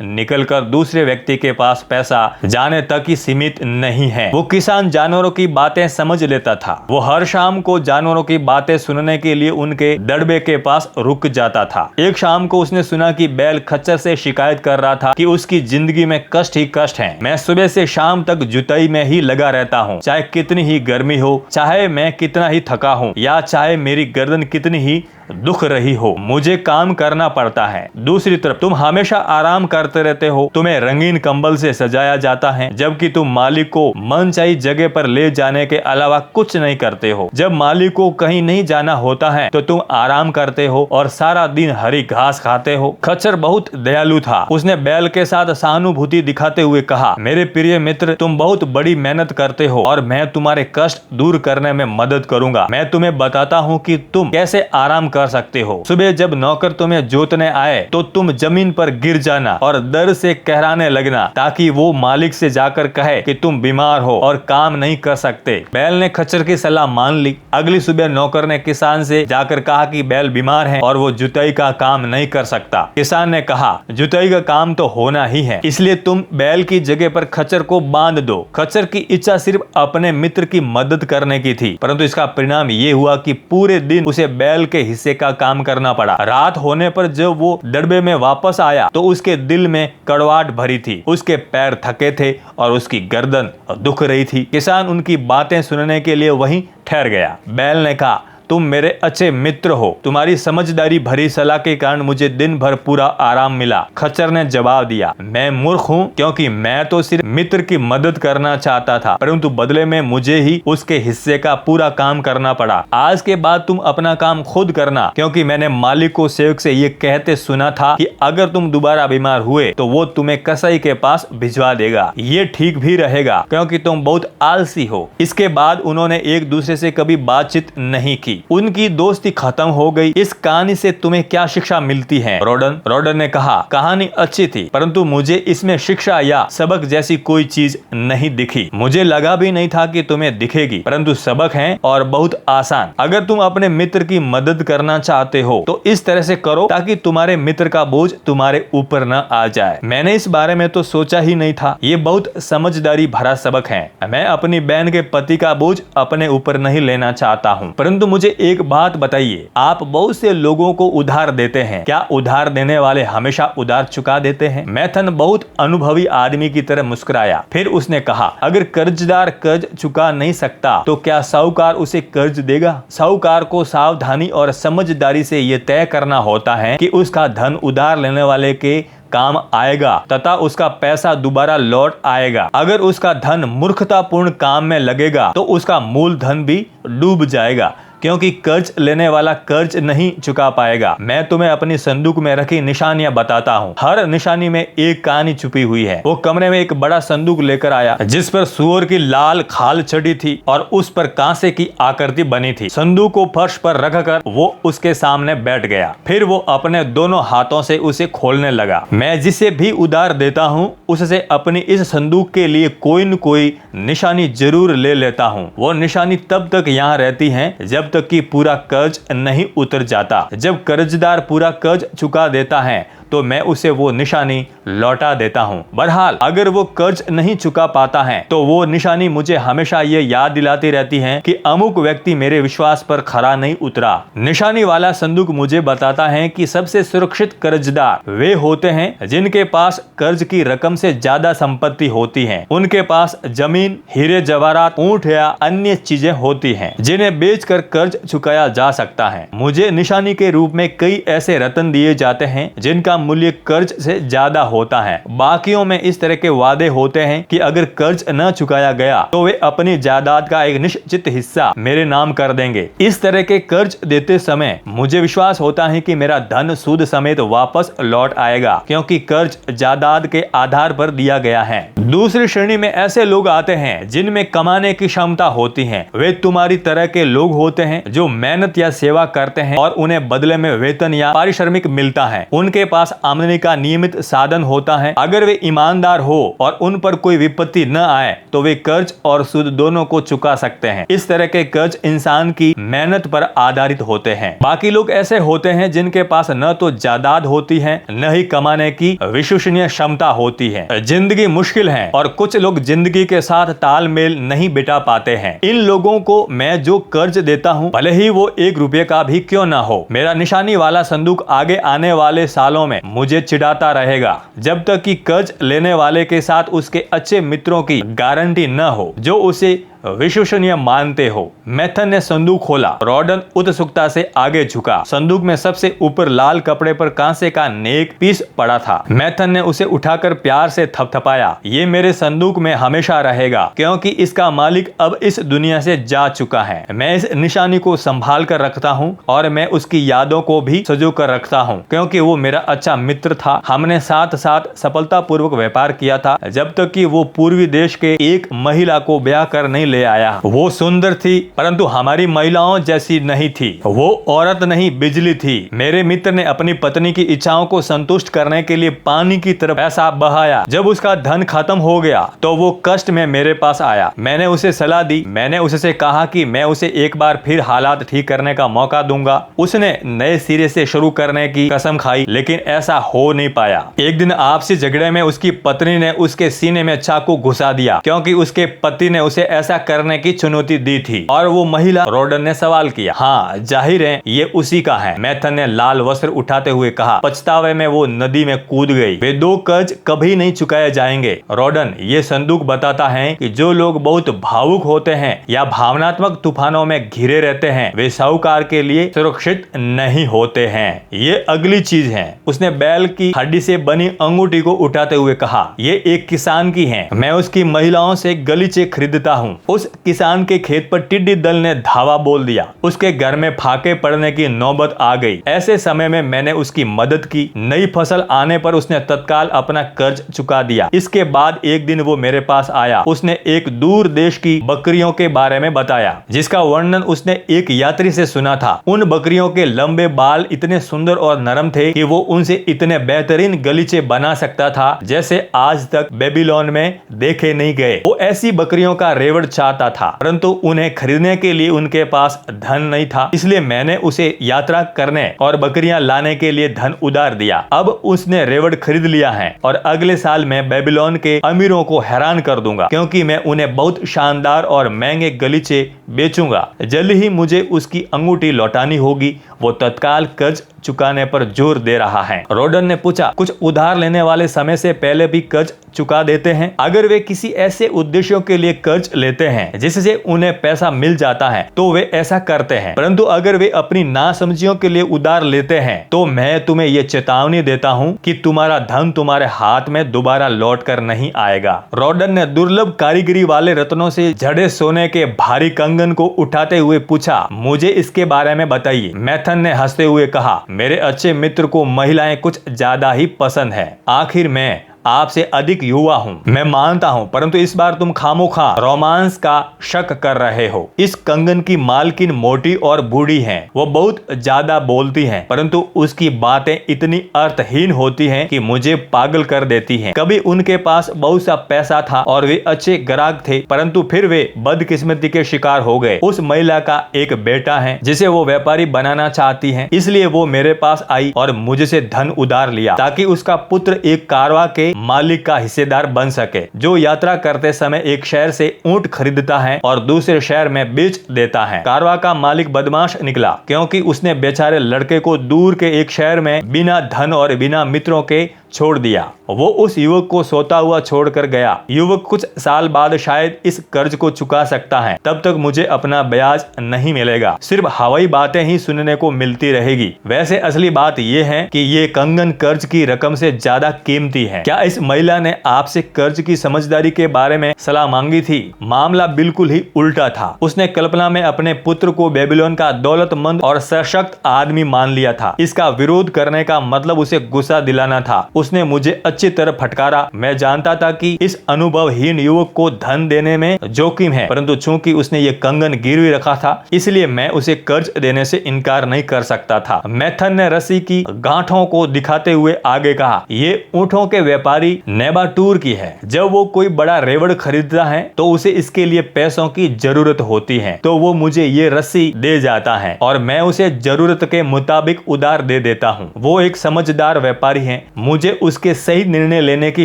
निकलकर दूसरे व्यक्ति के पास पैसा जाने तक ही सीमित नहीं है। वो किसान जानवरों की बातें समझ लेता था। वो हर शाम को जानवरों की बातें सुनने के लिए उनके दड़बे के पास रुक जाता था। एक शाम को उसने सुना कि बैल खच्चर से शिकायत कर रहा था कि उसकी जिंदगी में कष्ट ही कष्ट है। मैं सुबह से शाम तक जुताई में ही लगा रहता हूँ, चाहे कितनी ही गर्मी हो, चाहे मैं कितना ही थका हूँ या चाहे मेरी गर्दन कितनी ही दुख रही हो, मुझे काम करना पड़ता है। दूसरी तरफ तुम हमेशा आराम करते रहते हो। तुम्हें रंगीन कंबल से सजाया जाता है जबकि तुम मालिक को मनचाही जगह पर ले जाने के अलावा कुछ नहीं करते हो। जब मालिक को कहीं नहीं जाना होता है तो तुम आराम करते हो और सारा दिन हरी घास खाते हो। खच्चर बहुत दयालु था। उसने बैल के साथ सहानुभूति दिखाते हुए कहा, मेरे प्रिय मित्र, तुम बहुत बड़ी मेहनत करते हो और मैं तुम्हारे कष्ट दूर करने में मदद करूंगा। मैं तुम्हें बताता हूँ कि तुम कैसे आराम कर सकते हो। सुबह जब नौकर तुम्हें जोतने आए तो तुम जमीन पर गिर जाना और दर्द से कहराने लगना ताकि वो मालिक से जाकर कहे कि तुम बीमार हो और काम नहीं कर सकते। बैल ने खच्चर की सलाह मान ली। अगली सुबह नौकर ने किसान से जाकर कहा कि बैल बीमार है और वो जुताई का काम नहीं कर सकता। किसान ने कहा, जुताई का काम तो होना ही है, इसलिए तुम बैल की जगह पर खच्चर को बांध दो। खच्चर की इच्छा सिर्फ अपने मित्र की मदद करने की थी, परंतु इसका परिणाम ये हुआ कि पूरे दिन उसे बैल के हिस्से का काम करना पड़ा। रात होने पर जब वो दड़बे में वापस आया तो उसके दिल में कड़वाहट भरी थी। उसके पैर थके थे और उसकी गर्दन दुख रही थी। किसान उनकी बातें सुनने के लिए वहीं ठहर गया। बैल ने कहा, तुम मेरे अच्छे मित्र हो। तुम्हारी समझदारी भरी सलाह के कारण मुझे दिन भर पूरा आराम मिला। खच्चर ने जवाब दिया, मैं मूर्ख हूँ क्योंकि मैं तो सिर्फ मित्र की मदद करना चाहता था, परंतु बदले में मुझे ही उसके हिस्से का पूरा काम करना पड़ा। आज के बाद तुम अपना काम खुद करना, क्योंकि मैंने मालिक को सेवक से ये कहते सुना था कि अगर तुम दोबारा बीमार हुए तो वो तुम्हें कसाई के पास भिजवा देगा। ये ठीक भी रहेगा क्योंकि तुम बहुत आलसी हो। इसके बाद उन्होंने एक दूसरे से कभी बातचीत नहीं की। उनकी दोस्ती खत्म हो गई। इस कहानी से तुम्हें क्या शिक्षा मिलती है? रोडन ने कहा, कहानी अच्छी थी परंतु मुझे इसमें शिक्षा या सबक जैसी कोई चीज नहीं दिखी। मुझे लगा भी नहीं था कि तुम्हें दिखेगी, परंतु सबक है और बहुत आसान। अगर तुम अपने मित्र की मदद करना चाहते हो तो इस तरह से करो ताकि तुम्हारे मित्र का बोझ तुम्हारे ऊपर न आ जाए। मैंने इस बारे में तो सोचा ही नहीं था। ये बहुत समझदारी भरा सबक है। मैं अपनी बहन के पति का बोझ अपने ऊपर नहीं लेना चाहता हूँ, परंतु मुझे एक बात बताइए, आप बहुत से लोगों को उधार देते हैं, क्या उधार देने वाले हमेशा उधार चुका देते हैं? मैथन बहुत अनुभवी आदमी की तरह मुस्कुराया। फिर उसने कहा, अगर कर्जदार कर्ज चुका नहीं सकता तो क्या साहूकार उसे कर्ज देगा? साहूकार को सावधानी और समझदारी से यह तय करना होता है कि उसका धन उधार लेने वाले के काम आएगा तथा उसका पैसा दोबारा लौट आएगा। अगर उसका धन मूर्खतापूर्ण काम में लगेगा तो उसका मूल धन भी डूब जाएगा, क्योंकि कर्ज लेने वाला कर्ज नहीं चुका पाएगा। मैं तुम्हें अपनी संदूक में रखी निशानियां बताता हूँ। हर निशानी में एक कहानी छुपी हुई है। वो कमरे में एक बड़ा संदूक लेकर आया जिस पर सूअर की लाल खाल चढ़ी थी और उस पर कांसे की आकृति बनी थी। संदूक को फर्श पर रखकर वो उसके सामने बैठ गया। फिर वो अपने दोनों हाथों से उसे खोलने लगा। मैं जिसे भी उधार देता हूँ उससे अपनी इस संदूक के लिए कोई न कोई निशानी जरूर ले लेता हूँ। वो निशानी तब तक यहाँ रहती है जब तक कि पूरा कर्ज नहीं उतर जाता। जब कर्जदार पूरा कर्ज चुका देता है तो तो मैं उसे वो निशानी लौटा देता हूँ। बहरहाल अगर वो कर्ज नहीं चुका पाता है तो वो निशानी मुझे हमेशा ये याद दिलाती रहती है कि अमुक व्यक्ति मेरे विश्वास पर खरा नहीं उतरा। निशानी वाला संदूक मुझे बताता है कि सबसे सुरक्षित कर्जदार वे होते हैं जिनके पास कर्ज की रकम से ज्यादा संपत्ति होती है। उनके पास जमीन, हीरे जवाहरात, ऊंट या अन्य चीजें होती हैं जिन्हें बेचकर कर्ज चुकाया जा सकता है। मुझे निशानी के रूप में कई ऐसे रत्न दिए जाते हैं जिनका मूल्य कर्ज से ज्यादा होता है। बाकियों में इस तरह के वादे होते हैं कि अगर कर्ज न चुकाया गया तो वे अपनी जायदाद का एक निश्चित हिस्सा मेरे नाम कर देंगे। इस तरह के कर्ज देते समय मुझे विश्वास होता है कि मेरा धन सूद समेत वापस लौट आएगा, क्योंकि कर्ज जायदाद के आधार पर दिया गया है। दूसरी श्रेणी में ऐसे लोग आते हैं जिनमें कमाने की क्षमता होती है। वे तुम्हारी तरह के लोग होते हैं जो मेहनत या सेवा करते हैं और उन्हें बदले में वेतन या पारिश्रमिक मिलता है। उनके पास आमदनी का नियमित साधन होता है। अगर वे ईमानदार हो और उन पर कोई विपत्ति न आए तो वे कर्ज और सूद दोनों को चुका सकते हैं। इस तरह के कर्ज इंसान की मेहनत पर आधारित होते हैं। बाकी लोग ऐसे होते हैं जिनके पास न तो जायदाद होती है न ही कमाने की विश्वसनीय क्षमता होती है। जिंदगी मुश्किल है और कुछ लोग जिंदगी के साथ तालमेल नहीं बिठा पाते हैं। इन लोगों को मैं जो कर्ज देता हूँ, भले ही वो 1 रुपये का भी क्यों ना हो, मेरा निशानी वाला संदूक आगे आने वाले सालों में मुझे चिढ़ाता रहेगा जब तक कि कर्ज लेने वाले के साथ उसके अच्छे मित्रों की गारंटी न हो जो उसे विश्वसनीय मानते हो। मैथन ने संदूक खोला। रॉडन उत्सुकता से आगे झुका। संदूक में सबसे ऊपर लाल कपड़े पर कांसे का नेक पीस पड़ा था। मैथन ने उसे उठाकर प्यार से थपथपाया। ये मेरे संदूक में हमेशा रहेगा, क्योंकि इसका मालिक अब इस दुनिया से जा चुका है। मैं इस निशानी को संभाल कर रखता हूँ और मैं उसकी यादों को भी सजो कर रखता हूँ, क्योंकि वो मेरा अच्छा मित्र था। हमने साथ साथ सफलता पूर्वक व्यापार किया था जब तक कि वो पूर्वी देश के एक महिला को ब्याह कर नहीं ले आया। वो सुंदर थी परंतु हमारी महिलाओं जैसी नहीं थी। वो औरत नहीं, बिजली थी। मेरे मित्र ने अपनी पत्नी की इच्छाओं को संतुष्ट करने के लिए पानी की तरफ पैसा बहाया। जब उसका धन खत्म हो गया तो वो कष्ट में मेरे पास आया। मैंने उसे सलाह दी। मैंने उससे कहा कि मैं उसे एक बार फिर हालात ठीक करने का मौका दूंगा। उसने नए सिरे से शुरू करने की कसम खाई, लेकिन ऐसा हो नहीं पाया। एक दिन आपसी झगड़े में उसकी पत्नी ने उसके सीने में चाकू घुसा दिया, क्योंकि उसके पति ने उसे ऐसा करने की चुनौती दी थी। और वो महिला? रॉडन ने सवाल किया। हाँ, जाहिर है ये उसी का है। मैथन ने लाल वस्त्र उठाते हुए कहा। पछतावे में वो नदी में कूद गई। वे 2 कर्ज कभी नहीं चुकाए जाएंगे। रॉडन, ये संदूक बताता है कि जो लोग बहुत भावुक होते हैं या भावनात्मक तूफानों में घिरे रहते हैं, वे साहूकार के लिए सुरक्षित नहीं होते हैं। ये अगली चीज है। उसने बैल की हड्डी से बनी अंगूठी को उठाते हुए कहा। ये एक किसान की है। मैं उसकी महिलाओं से गलीचे खरीदता हूँ। उस किसान के खेत पर टिड्डी दल ने धावा बोल दिया। उसके घर में फाके पड़ने की नौबत आ गई। ऐसे समय में मैंने उसकी मदद की। नई फसल आने पर उसने तत्काल अपना कर्ज चुका दिया। इसके बाद एक दिन वो मेरे पास आया। उसने एक दूर देश की बकरियों के बारे में बताया, जिसका वर्णन उसने एक यात्री से सुना था। उन बकरियों के लंबे बाल इतने सुंदर और नरम थे कि वो उनसे इतने बेहतरीन गलीचे बना सकता था जैसे आज तक बेबीलोन में देखे नहीं गए। वो ऐसी बकरियों का रेवड़ चाहता था, परंतु उन्हें खरीदने के लिए उनके पास धन नहीं था। इसलिए मैंने उसे यात्रा करने और बकरियां लाने के लिए धन उधार दिया। अब उसने रेवड़ खरीद लिया है और अगले साल मैं बेबीलोन के अमीरों को हैरान कर दूंगा, क्योंकि मैं उन्हें बहुत शानदार और महंगे गलीचे बेचूंगा। जल्द ही मुझे उसकी अंगूठी लौटानी होगी। वो तत्काल कर्ज चुकाने पर जोर दे रहा है। रॉडन ने पूछा, कुछ उधार लेने वाले समय से पहले भी कर्ज चुका देते हैं? अगर वे किसी ऐसे उद्देश्यों के लिए कर्ज लेते हैं जिससे उन्हें पैसा मिल जाता है तो वे ऐसा करते हैं, परंतु अगर वे अपनी नासमझियों के लिए उधार लेते हैं तो मैं तुम्हें ये चेतावनी देता हूँ कि तुम्हारा धन तुम्हारे हाथ में दोबारा लौट कर नहीं आएगा। रॉडन ने दुर्लभ कारीगरी वाले रत्नों से जड़े सोने के भारी कंगन को उठाते हुए पूछा, मुझे इसके बारे में बताइए। मैथन ने हंसते हुए कहा, मेरे अच्छे मित्र को महिलाएं कुछ ज्यादा ही पसंद है। आखिर मैं आपसे अधिक युवा हूँ, मैं मानता हूँ, परंतु इस बार तुम खामोखा रोमांस का शक कर रहे हो। इस कंगन की मालकिन मोटी और बूढ़ी है, वो बहुत ज्यादा बोलती है, परंतु उसकी बातें इतनी अर्थहीन होती हैं कि मुझे पागल कर देती हैं। कभी उनके पास बहुत सा पैसा था और वे अच्छे ग्राहक थे, परंतु फिर वे बदकिस्मती के शिकार हो गए। उस महिला का एक बेटा है जिसे वो व्यापारी बनाना चाहती है, इसलिए वो मेरे पास आई और मुझसे धन उधार लिया ताकि उसका पुत्र एक कारवा के मालिक का हिस्सेदार बन सके, जो यात्रा करते समय एक शहर से ऊंट खरीदता है और दूसरे शहर में बेच देता है। कारवा का मालिक बदमाश निकला, क्योंकि उसने बेचारे लड़के को दूर के एक शहर में बिना धन और बिना मित्रों के छोड़ दिया। वो उस युवक को सोता हुआ छोड़कर गया। युवक कुछ साल बाद शायद इस कर्ज को चुका सकता है, तब तक मुझे अपना ब्याज नहीं मिलेगा। सिर्फ हवाई बातें ही सुनने को मिलती रहेगी। वैसे असली बात यह है कि ये कंगन कर्ज की रकम से ज्यादा कीमती है। क्या इस महिला ने आपसे कर्ज की समझदारी के बारे में सलाह मांगी थी? मामला बिल्कुल ही उल्टा था। उसने कल्पना में अपने पुत्र को बेबीलोन का दौलतमंद और सशक्त आदमी मान लिया था। इसका विरोध करने का मतलब उसे गुस्सा दिलाना था। उसने मुझे अच्छी तरह फटकारा। मैं जानता था कि इस अनुभवहीन युवक को धन देने में जोखिम है, परंतु चूंकि उसने ये कंगन गिरवी रखा था, इसलिए मैं उसे कर्ज देने से इनकार नहीं कर सकता था। मैथन ने रस्सी की गांठों को दिखाते हुए आगे कहा, ये ऊंटों के व्यापारी नेबाटूर की है। जब वो कोई बड़ा रेवड़ खरीदता है तो उसे इसके लिए पैसों की जरूरत होती है, तो वो मुझे ये रस्सी दे जाता है और मैं उसे जरूरत के मुताबिक उधार दे देता हूँ। वो एक समझदार व्यापारी है। मुझे उसके सही निर्णय लेने की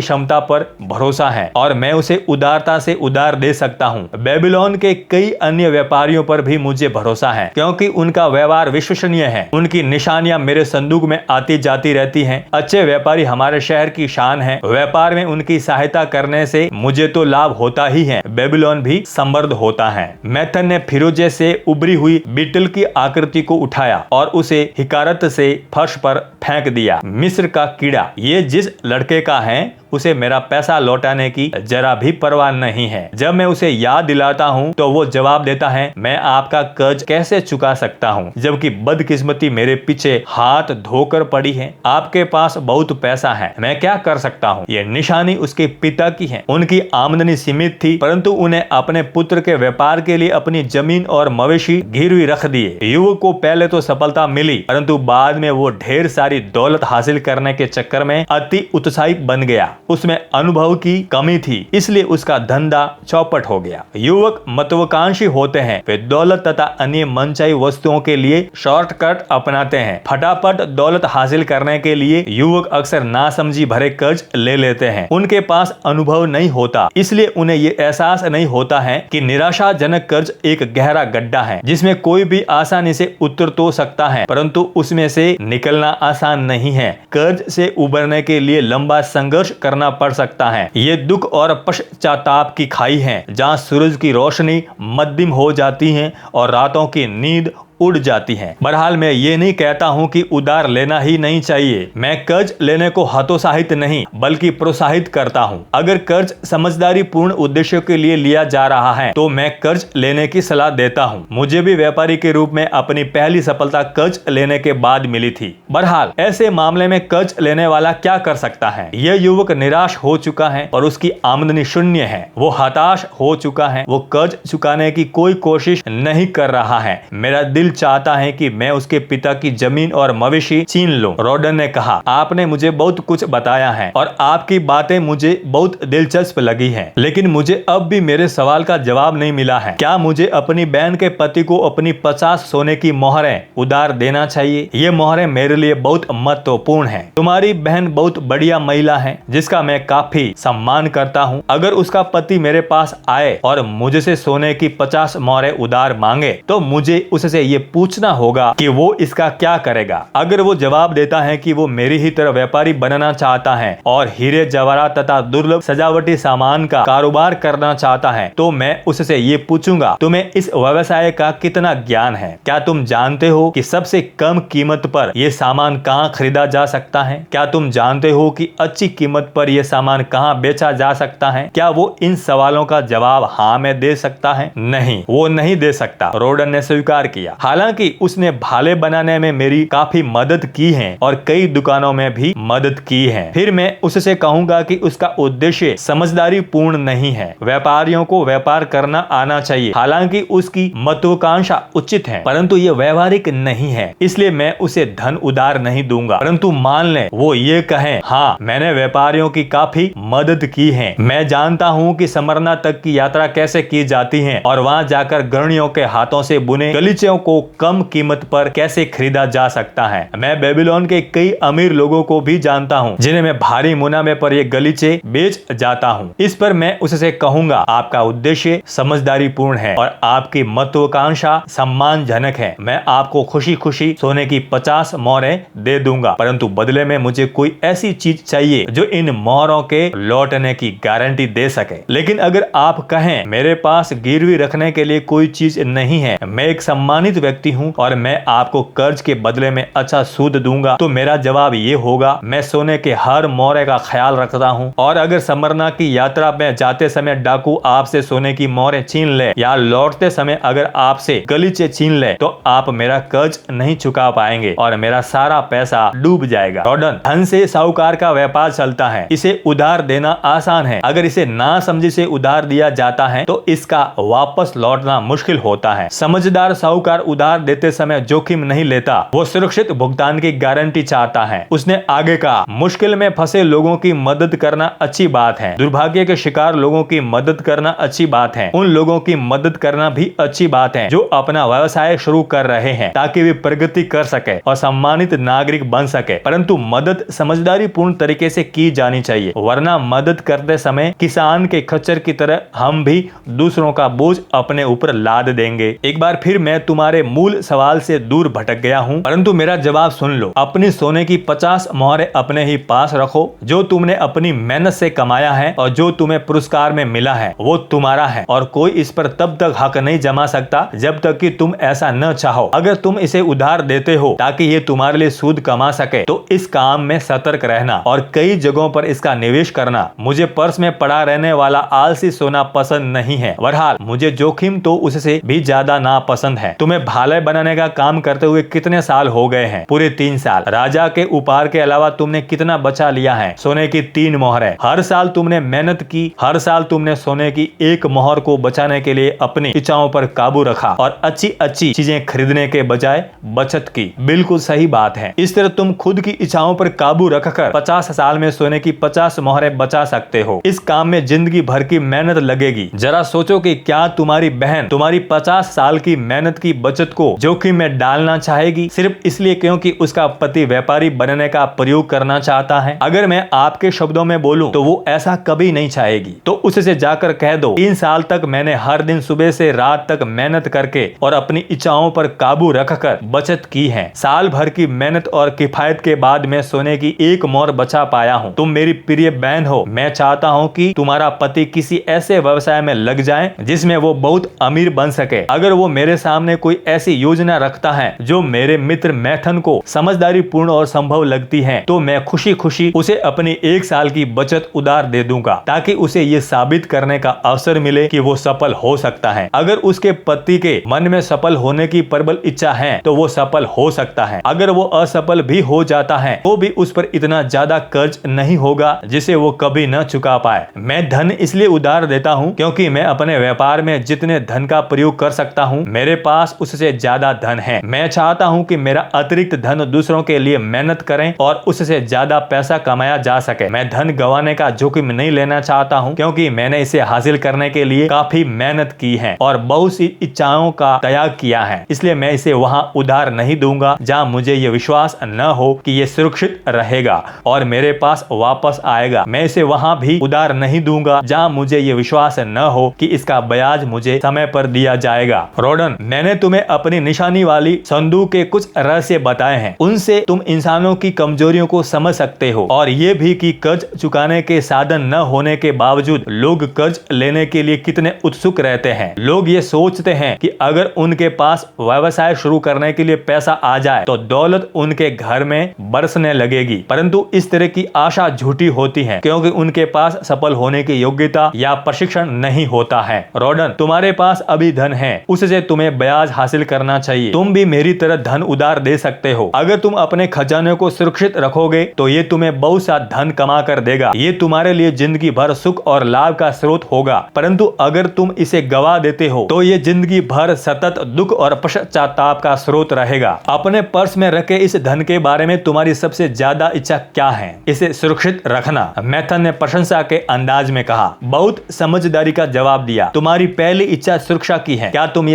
क्षमता पर भरोसा है और मैं उसे उदारता से उधार दे सकता हूँ। बेबीलोन के कई अन्य व्यापारियों पर भी मुझे भरोसा है, क्योंकि उनका व्यवहार विश्वसनीय है। उनकी निशानियां मेरे संदूक में आती जाती रहती हैं। अच्छे व्यापारी हमारे शहर की शान है। व्यापार में उनकी सहायता करने से मुझे तो लाभ होता ही है, बेबीलोन भी समृद्ध होता है। मैथन ने फिरोजे से उभरी हुई बीटल की आकृति को उठाया और उसे हिकारत से फर्श पर फेंक दिया। मिस्र का कीड़ा, ये जिस लड़के का है उसे मेरा पैसा लौटाने की जरा भी परवाह नहीं है। जब मैं उसे याद दिलाता हूँ तो वो जवाब देता है, मैं आपका कर्ज कैसे चुका सकता हूँ, जबकि बदकिस्मती मेरे पीछे हाथ धोकर पड़ी है। आपके पास बहुत पैसा है, मैं क्या कर सकता हूँ। ये निशानी उसके पिता की है। उनकी आमदनी सीमित थी, परंतु उन्हें अपने पुत्र के व्यापार के लिए अपनी जमीन और मवेशी गिरवी रख दिए। युवक को पहले तो सफलता मिली, परंतु बाद में वो ढेर सारी दौलत हासिल करने के चक्कर में अति उत्साही बन गया। उसमें अनुभव की कमी थी, इसलिए उसका धंधा चौपट हो गया। युवक महत्वाकांक्षी होते हैं। वे दौलत तथा अन्य मनचाही वस्तुओं के लिए शॉर्टकट अपनाते हैं। फटाफट दौलत हासिल करने के लिए युवक अक्सर नासमझी भरे कर्ज ले लेते हैं। उनके पास अनुभव नहीं होता, इसलिए उन्हें ये एहसास नहीं होता है कि निराशाजनक कर्ज एक गहरा गड्ढा है जिसमें कोई भी आसानी से उतर तो सकता है, परंतु उसमें से निकलना आसान नहीं है। कर्ज से उबरने के लिए लंबा संघर्ष करना पड़ सकता है। ये दुख और पश्चाताप की खाई है, जहाँ सूरज की रोशनी मध्यम हो जाती है और रातों की नींद उड़ जाती हैं। बहरहाल मैं ये नहीं कहता हूँ कि उधार लेना ही नहीं चाहिए। मैं कर्ज लेने को हतोत्साहित नहीं बल्कि प्रोत्साहित करता हूँ। अगर कर्ज समझदारी पूर्ण उद्देश्य के लिए लिया जा रहा है तो मैं कर्ज लेने की सलाह देता हूँ। मुझे भी व्यापारी के रूप में अपनी पहली सफलता कर्ज लेने के बाद मिली थी। बहरहाल ऐसे मामले में कर्ज लेने वाला क्या कर सकता है? यह युवक निराश हो चुका है और उसकी आमदनी शून्य है। वो हताश हो चुका है। वो कर्ज चुकाने की कोई कोशिश नहीं कर रहा है। मेरा दिल चाहता है कि मैं उसके पिता की जमीन और मवेशी छीन लूं। रोडन ने कहा, आपने मुझे बहुत कुछ बताया है और आपकी बातें मुझे बहुत दिलचस्प लगी हैं, लेकिन मुझे अब भी मेरे सवाल का जवाब नहीं मिला है। क्या मुझे अपनी बहन के पति को अपनी 50 सोने की मोहरें उधार देना चाहिए? ये मोहरें मेरे लिए बहुत महत्वपूर्ण है। तुम्हारी बहन बहुत बढ़िया महिला है जिसका मैं काफी सम्मान करता हूँ। अगर उसका पति मेरे पास आए और मुझसे सोने की 50 मोहरें उधार मांगे तो मुझे उससे ये पूछना होगा कि वो इसका क्या करेगा। अगर वो जवाब देता है कि वो मेरी ही तरह व्यापारी बनना चाहता है और हीरे जवाहरात तथा दुर्लभ सजावटी सामान का कारोबार करना चाहता है तो मैं उससे ये पूछूंगा, तुम्हें इस व्यवसाय का कितना ज्ञान है? क्या तुम जानते हो कि सबसे कम कीमत पर यह सामान कहाँ खरीदा जा सकता है? क्या तुम जानते हो कि अच्छी कीमत पर यह सामान कहाँ बेचा जा सकता है? क्या वो इन सवालों का जवाब हाँ में दे सकता है? नहीं, वो नहीं दे सकता। रोडन ने स्वीकार किया। हालांकि उसने भाले बनाने में मेरी काफी मदद की है और कई दुकानों में भी मदद की है। फिर मैं उससे कहूंगा कि उसका उद्देश्य समझदारी पूर्ण नहीं है। व्यापारियों को व्यापार करना आना चाहिए, हालांकि उसकी महत्वाकांक्षा उचित है, परंतु ये व्यवहारिक नहीं है, इसलिए मैं उसे धन उधार नहीं दूंगा। परंतु मान ले वो ये कहे, हाँ मैंने व्यापारियों की काफी मदद की है, मैं जानता हूँ कि समरना तक की यात्रा कैसे की जाती है और वहाँ जाकर गृहणियों के हाथों से बुने गलीचों को कम कीमत पर कैसे खरीदा जा सकता है। मैं बेबीलोन के कई अमीर लोगों को भी जानता हूँ जिन्हें मैं भारी मुनाफे पर ये गलीचे बेच जाता हूँ। इस पर मैं उससे कहूंगा, आपका उद्देश्य समझदारी पूर्ण है और आपकी महत्वाकांक्षा सम्मानजनक है। मैं आपको खुशी खुशी सोने की 50 मोहरें दे दूंगा, परंतु बदले में मुझे कोई ऐसी चीज चाहिए जो इन मोहरों के लौटने की गारंटी दे सके। लेकिन अगर आप कहें मेरे पास गिरवी रखने के लिए कोई चीज नहीं है, मैं एक सम्मानित व्यक्ति हूँ और मैं आपको कर्ज के बदले में अच्छा सूद दूंगा, तो मेरा जवाब ये होगा, मैं सोने के हर मोहरे का ख्याल रखता हूँ और अगर समरना की यात्रा में जाते समय डाकू आपसे सोने की मोहरें छीन ले या लौटते समय अगर आपसे गलीचे छीन ले तो आप मेरा कर्ज नहीं चुका पाएंगे और मेरा सारा पैसा डूब जाएगा। रॉडन, धन से साहूकार का व्यापार चलता है, इसे उधार देना आसान है। अगर इसे ना समझी से उधार दिया जाता है तो इसका वापस लौटना मुश्किल होता है। समझदार साहूकार उधार देते समय जोखिम नहीं लेता, वो सुरक्षित भुगतान की गारंटी चाहता है। उसने आगे कहा, मुश्किल में फंसे लोगों की मदद करना अच्छी बात है, दुर्भाग्य के शिकार लोगों की मदद करना अच्छी बात है, उन लोगों की मदद करना भी अच्छी बात है जो अपना व्यवसाय शुरू कर रहे हैं ताकि वे प्रगति कर सके और सम्मानित नागरिक बन सके। परंतु मदद समझदारी पूर्ण तरीके से की जानी चाहिए, वरना मदद करते समय किसान के खच्चर की तरह हम भी दूसरों का बोझ अपने ऊपर लाद देंगे। एक बार फिर मैं तुम्हारे मूल सवाल से दूर भटक गया हूँ, परंतु मेरा जवाब सुन लो। अपनी सोने की 50 मोहरें अपने ही पास रखो, जो तुमने अपनी मेहनत से कमाया है और जो तुम्हें पुरस्कार में मिला है वो तुम्हारा है और कोई इस पर तब तक हक नहीं जमा सकता जब तक कि तुम ऐसा न चाहो। अगर तुम इसे उधार देते हो ताकि ये तुम्हारे लिए सूद कमा सके तो इस काम में सतर्क रहना और कई जगहों पर इसका निवेश करना। मुझे पर्स में पड़ा रहने वाला आलसी सोना पसंद नहीं है, बहरहाल मुझे जोखिम तो उससे भी ज्यादा नापसंद है। तुम्हें भाले बनाने का काम करते हुए कितने साल हो गए हैं? पूरे 3 साल। राजा के उपहार के अलावा तुमने कितना बचा लिया है? सोने की 3 मोहरें। हर साल तुमने मेहनत की, हर साल तुमने सोने की 1 मोहर को बचाने के लिए अपनी इच्छाओं पर काबू रखा और अच्छी अच्छी चीजें खरीदने के बजाय बचत की। बिल्कुल सही बात है। इस तरह तुम खुद की इच्छाओं पर काबू रखकर 50 साल में सोने की 50 मोहरें बचा सकते हो। इस काम में जिंदगी भर की मेहनत लगेगी। जरा सोचो कि क्या तुम्हारी बहन तुम्हारी 50 साल की मेहनत की बचत को जोखिम में डालना चाहेगी सिर्फ इसलिए क्योंकि उसका पति व्यापारी बनने का प्रयोग करना चाहता है? अगर मैं आपके शब्दों में बोलूं तो वो ऐसा कभी नहीं चाहेगी। तो उससे जाकर कह दो, 3 साल तक मैंने हर दिन सुबह से रात तक मेहनत करके और अपनी इच्छाओं पर काबू रखकर बचत की है। साल भर की मेहनत और किफायत के बाद मैं सोने की 1 मोहर बचा पाया हूँ। तुम मेरी प्रिय बहन हो, मैं चाहता हूँ कि तुम्हारा पति किसी ऐसे व्यवसाय में लग जाए जिसमें वो बहुत अमीर बन सके। अगर वो मेरे सामने कोई ऐसी योजना रखता है जो मेरे मित्र मैथन को समझदारी पूर्ण और संभव लगती है तो मैं खुशी खुशी उसे अपनी 1 साल की बचत उधार दे दूंगा ताकि उसे ये साबित करने का अवसर मिले कि वो सफल हो सकता है। अगर उसके पति के मन में सफल होने की प्रबल इच्छा है तो वो सफल हो सकता है। अगर वो असफल भी हो जाता है तो भी उस पर इतना ज्यादा कर्ज नहीं होगा जिसे वो कभी न चुका पाए। मैं धन इसलिए उधार देता हूँ क्योंकि मैं अपने व्यापार में जितने धन का प्रयोग कर सकता हूँ मेरे पास उससे ज्यादा धन है। मैं चाहता हूँ कि मेरा अतिरिक्त धन दूसरों के लिए मेहनत करें और उससे ज्यादा पैसा कमाया जा सके। मैं धन गंवाने का जोखिम नहीं लेना चाहता हूँ क्योंकि मैंने इसे हासिल करने के लिए काफी मेहनत की है और बहुत सी इच्छाओं का त्याग किया है। इसलिए मैं इसे वहां उधार नहीं दूंगा जहां मुझे ये विश्वास न हो कि ये सुरक्षित रहेगा और मेरे पास वापस आएगा। मैं इसे वहां भी उधार नहीं दूंगा जहां मुझे ये विश्वास न हो कि इसका ब्याज मुझे समय पर दिया जाएगा। रॉडन, मैंने तुम्हें अपनी निशानी वाली संदूक के कुछ रहस्य बताए हैं, उनसे तुम इंसानों की कमजोरियों को समझ सकते हो और ये भी कि कर्ज चुकाने के साधन न होने के बावजूद लोग कर्ज लेने के लिए कितने उत्सुक रहते हैं। लोग ये सोचते हैं कि अगर उनके पास व्यवसाय शुरू करने के लिए पैसा आ जाए तो दौलत उनके घर में बरसने लगेगी, परंतु इस तरह की आशा झूठी होती है क्योंकि उनके पास सफल होने की योग्यता या प्रशिक्षण नहीं होता है। रॉडन, तुम्हारे पास अभी धन है, उससे तुम्हें ब्याज हासिल हासिल करना चाहिए। तुम भी मेरी तरह धन उधार दे सकते हो। अगर तुम अपने खजाने को सुरक्षित रखोगे तो ये तुम्हें बहुत सा धन कमा कर देगा। ये तुम्हारे लिए जिंदगी भर सुख और लाभ का स्रोत होगा। परंतु अगर तुम इसे गवा देते हो तो ये जिंदगी भर सतत दुख और पश्चाताप का स्रोत रहेगा। अपने पर्स में रखे इस धन के बारे में तुम्हारी सबसे ज्यादा इच्छा क्या है? इसे सुरक्षित रखना, मैथन ने प्रशंसा के अंदाज में कहा। बहुत समझदारी का जवाब दिया। तुम्हारी पहली इच्छा सुरक्षा की है। क्या तुम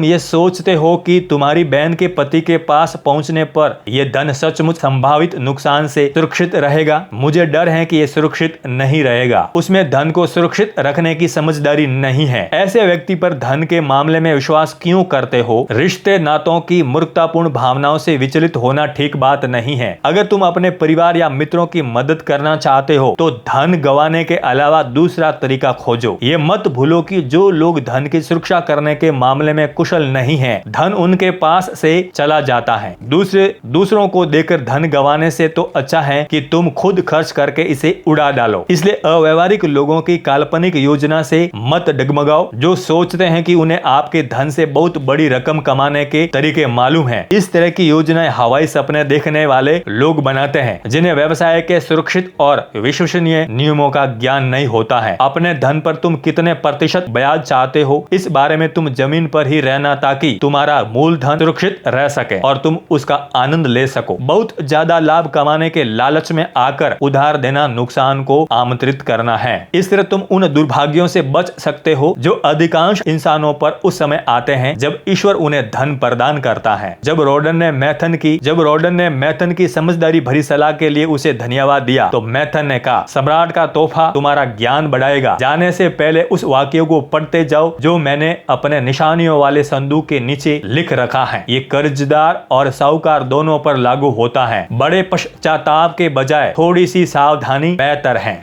ये सोचते हो कि तुम्हारी बहन के पति के पास पहुंचने पर यह धन सचमुच संभावित नुकसान से सुरक्षित रहेगा? मुझे डर है कि यह सुरक्षित नहीं रहेगा। उसमें धन को सुरक्षित रखने की समझदारी नहीं है। ऐसे व्यक्ति पर धन के मामले में विश्वास क्यों करते हो? रिश्ते नातों की मूर्खतापूर्ण भावनाओं से विचलित होना ठीक बात नहीं है। अगर तुम अपने परिवार या मित्रों की मदद करना चाहते हो तो धन गंवाने के अलावा दूसरा तरीका खोजो। ये मत भूलो कि जो लोग धन की सुरक्षा करने के मामले में कुशल नहीं हैं, धन उनके पास से चला जाता है। दूसरों को देकर धन गंवाने से तो अच्छा है कि तुम खुद खर्च करके इसे उड़ा डालो। इसलिए अव्यवहारिक लोगों की काल्पनिक योजना से मत डगमगाओ, जो सोचते हैं कि उन्हें आपके धन से बहुत बड़ी रकम कमाने के तरीके मालूम है। इस तरह की योजनाएं हवाई सपने देखने वाले लोग बनाते हैं, जिन्हें व्यवसाय के सुरक्षित और विश्वसनीय नियमों का ज्ञान नहीं होता है। अपने धन पर तुम कितने प्रतिशत ब्याज चाहते हो, इस बारे में तुम जमीन पर ही रहना ताकि तुम्हारा मूलधन सुरक्षित रह सके और तुम उसका आनंद ले सको। बहुत ज्यादा लाभ कमाने के लालच में आकर उधार देना नुकसान को आमंत्रित करना है। इस तरह तुम उन दुर्भाग्यों से बच सकते हो जो अधिकांश इंसानों पर उस समय आते हैं जब ईश्वर उन्हें धन प्रदान करता है। जब रोडन ने मैथन की समझदारी भरी सलाह के लिए उसे धन्यवाद दिया तो मैथन ने कहा, सम्राट का तोहफा तुम्हारा ज्ञान बढ़ाएगा। जाने से पहले उस वाक्य को पढ़ते जाओ जो मैंने अपने निशानियों वाले संदूक के नीचे लिख रखा है। ये कर्जदार और साहूकार दोनों पर लागू होता है। बड़े पश्चाताप के बजाय थोड़ी सी सावधानी बेहतर है।